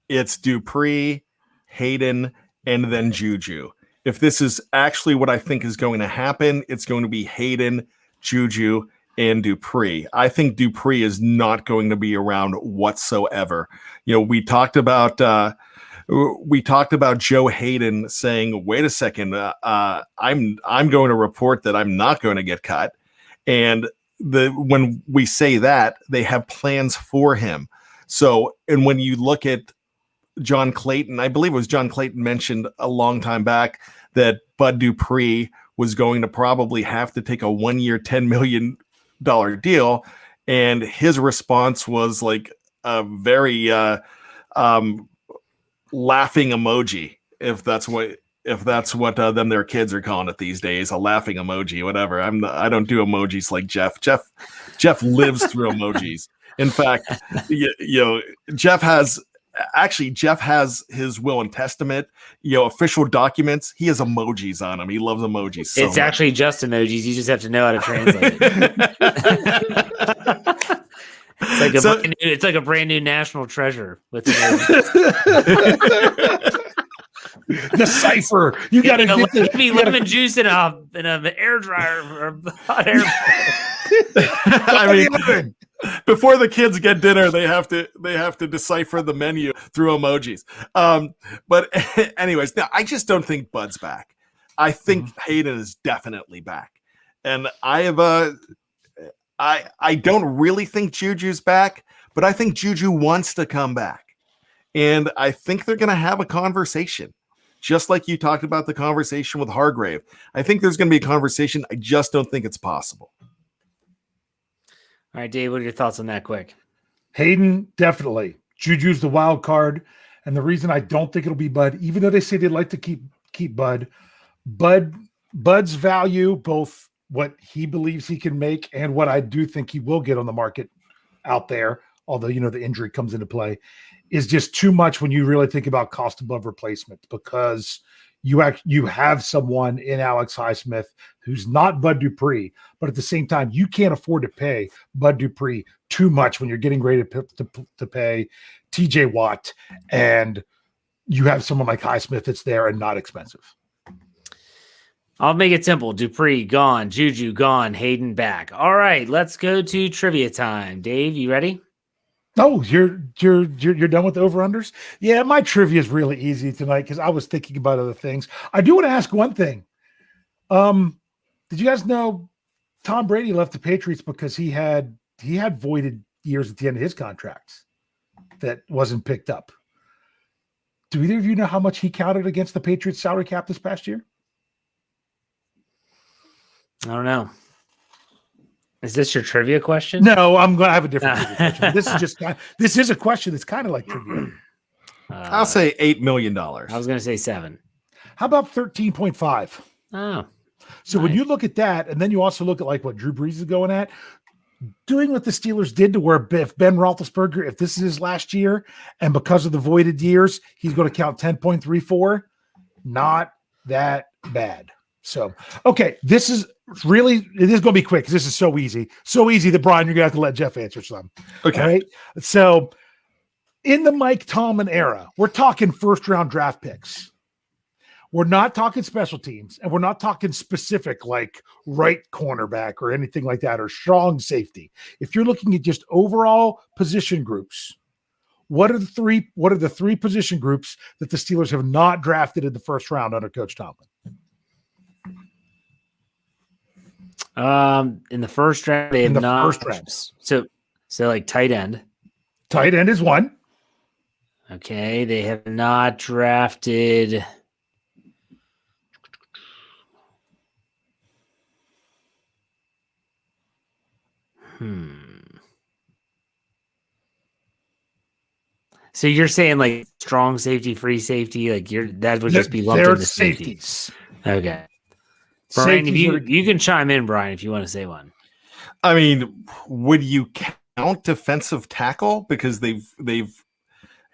it's Dupree, Hayden, and then Juju. If this is actually what I think is going to happen, it's going to be Hayden, Juju, and Dupree. I think Dupree is not going to be around whatsoever. We talked about Joe Hayden saying, "Wait a second, I'm going to report that I'm not going to get cut," and when we say that, they have plans for him. So, and when you look at John Clayton, I believe it was John Clayton mentioned a long time back that Bud Dupree was going to probably have to take a 1-year, $10 million deal. And his response was like a very laughing emoji, if that's what them their kids are calling it these days, a laughing emoji, whatever. I don't do emojis like Jeff. Jeff lives through emojis. In fact, Jeff has his will and testament, official documents. He has emojis on him. He loves emojis. So it's much. Actually just emojis. You just have to know how to translate it. It's like a brand new national treasure with emojis. The cipher. You got to give me lemon juice in an air dryer or hot air. I mean, before the kids get dinner, they have to decipher the menu through emojis. But anyways, now I just don't think Bud's back. I think Hayden is definitely back, and I don't really think Juju's back, but I think Juju wants to come back, and I think they're going to have a conversation. Just like you talked about the conversation with Hargrave. I think there's going to be a conversation. I just don't think it's possible. All right, Dave, what are your thoughts on that quick? Hayden, definitely. Juju's the wild card. And the reason I don't think it'll be Bud, even though they say they'd like to keep Bud's value, both what he believes he can make and what I do think he will get on the market out there, although, the injury comes into play, is just too much when you really think about cost above replacement, because you have someone in Alex Highsmith who's not Bud Dupree, but at the same time, you can't afford to pay Bud Dupree too much when you're getting ready to pay TJ Watt, and you have someone like Highsmith that's there and not expensive. I'll make it simple. Dupree gone, Juju gone, Hayden back. All right, let's go to trivia time. Dave, you ready? Oh, you're done with the over-unders? Yeah, my trivia is really easy tonight because I was thinking about other things. I do want to ask one thing. Did you guys know Tom Brady left the Patriots because he had voided years at the end of his contracts that wasn't picked up? Do either of you know how much he counted against the Patriots salary cap this past year? I don't know. Is this your trivia question? No, I'm going to have a different trivia question. This is a question that's kind of like trivia. I'll say $8 million. I was going to say 7. How about 13.5? Oh, so nice. When you look at that, and then you also look at like what Drew Brees is going at, doing what the Steelers did to where if Ben Roethlisberger, if this is his last year, and because of the voided years, he's going to count 10.34, not that bad. So, okay, it is going to be quick because this is so easy that Bryan, you're going to have to let Jeff answer some. Okay. All right? So, in the Mike Tomlin era, we're talking first-round draft picks. We're not talking special teams, and we're not talking specific like right cornerback or anything like that or strong safety. If you're looking at just overall position groups, what are the three position groups that the Steelers have not drafted in the first round under Coach Tomlin? In the first round, they have not. First round. So like tight end. Tight end is one. Okay, they have not drafted. So you're saying like strong safety, free safety, like that would just be lumped into safeties. Okay. Bryan, you can chime in, Bryan, if you want to say one. I mean, would you count defensive tackle? Because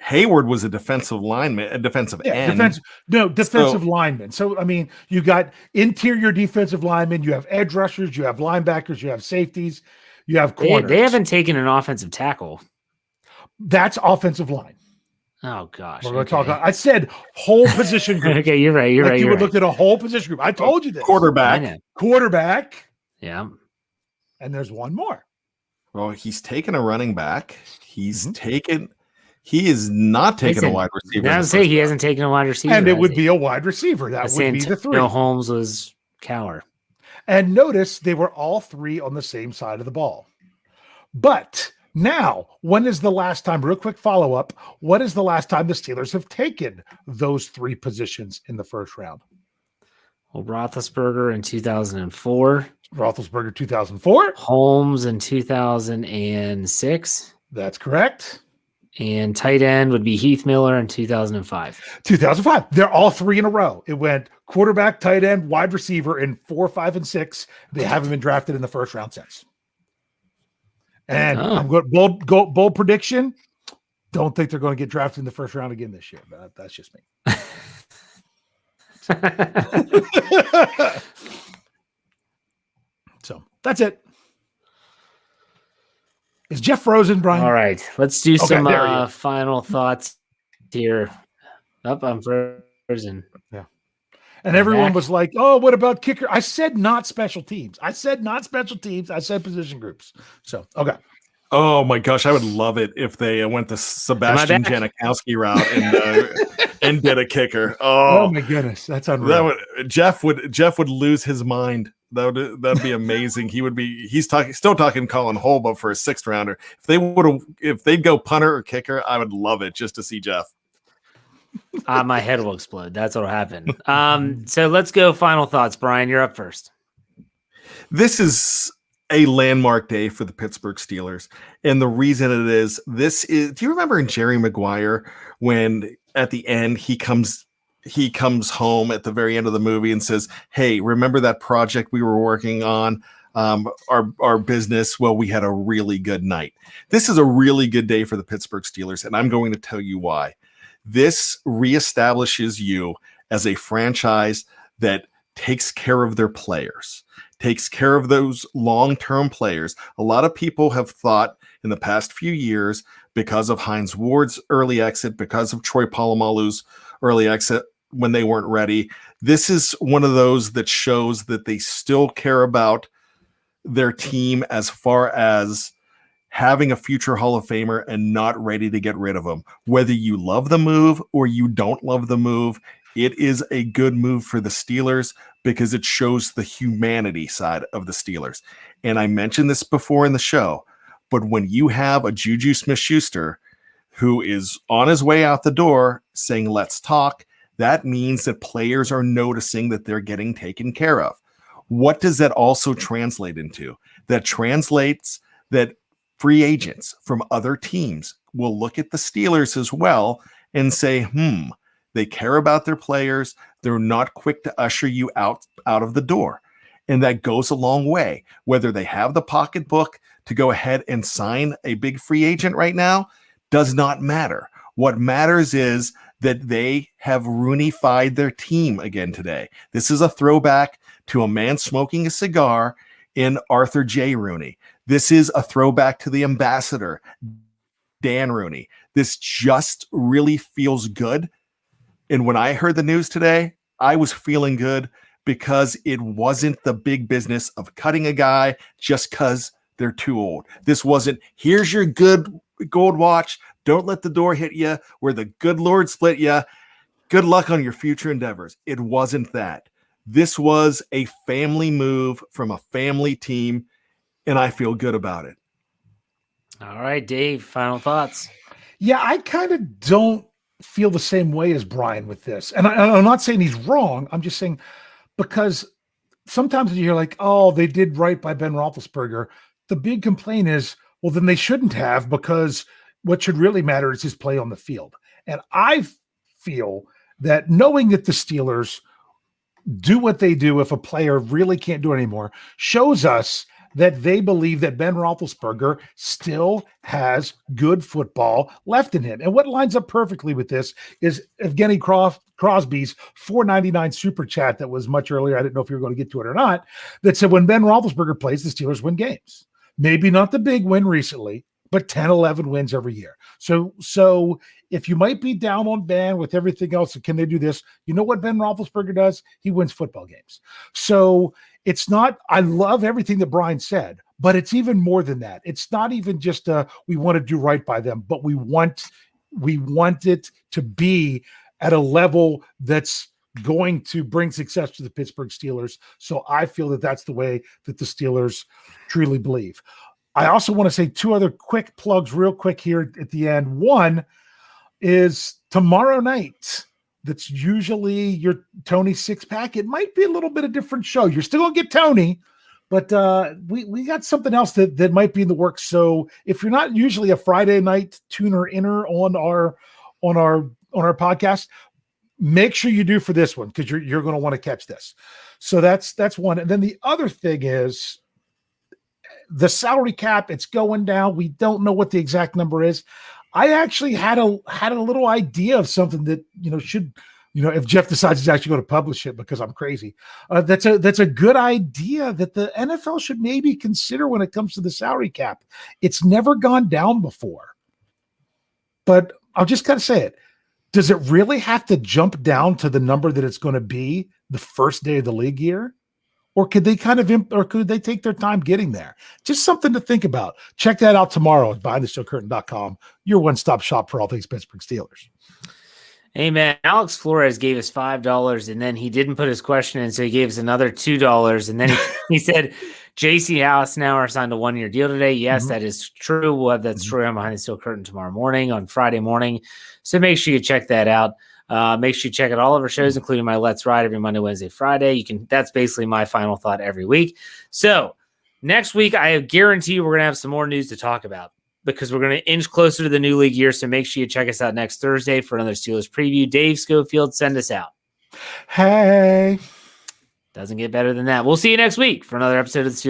Hayward was a defensive lineman, a defensive end. Defensive lineman. So, I mean, you got interior defensive linemen, you have edge rushers, you have linebackers, you have safeties, you have corners. They haven't taken an offensive tackle. That's offensive line. Oh, gosh. We're going to talk about, I said whole position group. Okay, you're right. You would look at a whole position group. I told you this. Quarterback. Yeah. And there's one more. Well, he's taken a running back. He is not taking a wide receiver. I was say he hasn't taken a wide receiver. And it would be a wide receiver. That would be the three. Holmes was Cowher. And notice they were all three on the same side of the ball. But now, when is the last time, real quick follow-up, what is the last time the Steelers have taken those three positions in the first round? Well, Roethlisberger in 2004. Roethlisberger 2004. Holmes in 2006. That's correct. And tight end would be Heath Miller in 2005. 2005. They're all three in a row. It went quarterback, tight end, wide receiver in 4, 5, and 6. They haven't been drafted in the first round since. And I'm going bold prediction. Don't think they're going to get drafted in the first round again this year. But that's just me. So that's it. Is Jeff frozen, Bryan? All right. Let's do some final thoughts here. I'm frozen. Yeah. And everyone was like, oh, what about kicker? I said not special teams. I said position groups. So, okay. Oh, my gosh. I would love it if they went the Sebastian Janikowski route and did a kicker. Oh, my goodness. That's unreal. Jeff would lose his mind. That'd be amazing. He's still talking Colin Holba for a 6th rounder. If they'd go punter or kicker, I would love it just to see Jeff. My head will explode. That's what'll happen. So let's go final thoughts. Bryan, you're up first. This is a landmark day for the Pittsburgh Steelers. And the reason it is, do you remember in Jerry Maguire when at the end he comes home at the very end of the movie and says, "Hey, remember that project we were working on? Our business? Well, we had a really good night." This is a really good day for the Pittsburgh Steelers, and I'm going to tell you why. This reestablishes you as a franchise that takes care of their players, takes care of those long-term players. A lot of people have thought in the past few years, because of Hines Ward's early exit, because of Troy Polamalu's early exit when they weren't ready, this is one of those that shows that they still care about their team as far as having a future Hall of Famer and not ready to get rid of him. Whether you love the move or you don't love the move, it is a good move for the Steelers because it shows the humanity side of the Steelers. And I mentioned this before in the show, but when you have a Juju Smith-Schuster who is on his way out the door saying, "Let's talk," that means that players are noticing that they're getting taken care of. What does that also translate into? That translates that free agents from other teams will look at the Steelers as well and say, they care about their players. They're not quick to usher you out of the door. And that goes a long way. Whether they have the pocketbook to go ahead and sign a big free agent right now does not matter. What matters is that they have Rooney-fied their team again today. This is a throwback to a man smoking a cigar in Arthur J. Rooney. This is a throwback to the ambassador, Dan Rooney. This just really feels good. And when I heard the news today, I was feeling good because it wasn't the big business of cutting a guy just because they're too old. This wasn't, "Here's your good gold watch. Don't let the door hit you where the good Lord split you. Good luck on your future endeavors." It wasn't that. This was a family move from a family team, and I feel good about it. All right, Dave, final thoughts. Yeah, I kind of don't feel the same way as Bryan with this. And I'm not saying he's wrong. I'm just saying because sometimes you're like, "Oh, they did right by Ben Roethlisberger." The big complaint is, well, then they shouldn't have, because what should really matter is his play on the field. And I feel that knowing that the Steelers do what they do if a player really can't do it anymore shows us that they believe that Ben Roethlisberger still has good football left in him. And what lines up perfectly with this is Evgeny Crosby's $4.99 super chat that was much earlier. I didn't know if you were going to get to it or not. That said, when Ben Roethlisberger plays, the Steelers win games. Maybe not the big win recently, but 10, 11 wins every year. So if you might be down on Ben with everything else, can they do this? You know what Ben Roethlisberger does? He wins football games. So it's not, I love everything that Bryan said, but it's even more than that. It's not even just we want to do right by them, but we want it to be at a level that's going to bring success to the Pittsburgh Steelers. So I feel that that's the way that the Steelers truly believe. I also want to say two other quick plugs real quick here at the end. One is tomorrow night. That's usually your Tony six-pack. It might be a little bit of different show. You're still going to get Tony, but we got something else that might be in the works. So if you're not usually a Friday night tuner-inner on our podcast, make sure you do for this one, because you're going to want to catch this. So that's one. And then the other thing is the salary cap. It's going down. We don't know what the exact number is. I actually had a little idea of something that, should, if Jeff decides he's actually going to publish it because I'm crazy, that's a good idea that the NFL should maybe consider when it comes to the salary cap. It's never gone down before, but I'll just kind of say it. Does it really have to jump down to the number that it's going to be the first day of the league year? Or could they could they take their time getting there? Just something to think about. Check that out tomorrow at BehindTheStillCurtain.com, your one-stop shop for all things Pittsburgh Steelers. Hey, man, Alex Flores gave us $5, and then he didn't put his question in, so he gave us another $2. And then he said, J.C. House now are signed a one-year deal today. Yes, that is true. We'll have that story on Behind the Steel Curtain tomorrow morning, on Friday morning. So make sure you check that out. Make sure you check out all of our shows, including my Let's Ride every Monday, Wednesday, Friday. That's basically my final thought every week. So Next week, I guarantee you we're going to have some more news to talk about because we're going to inch closer to the new league year. So make sure you check us out next Thursday for another Steelers preview. Dave Schofield, send us out. Hey. Doesn't get better than that. We'll see you next week for another episode of the Steelers.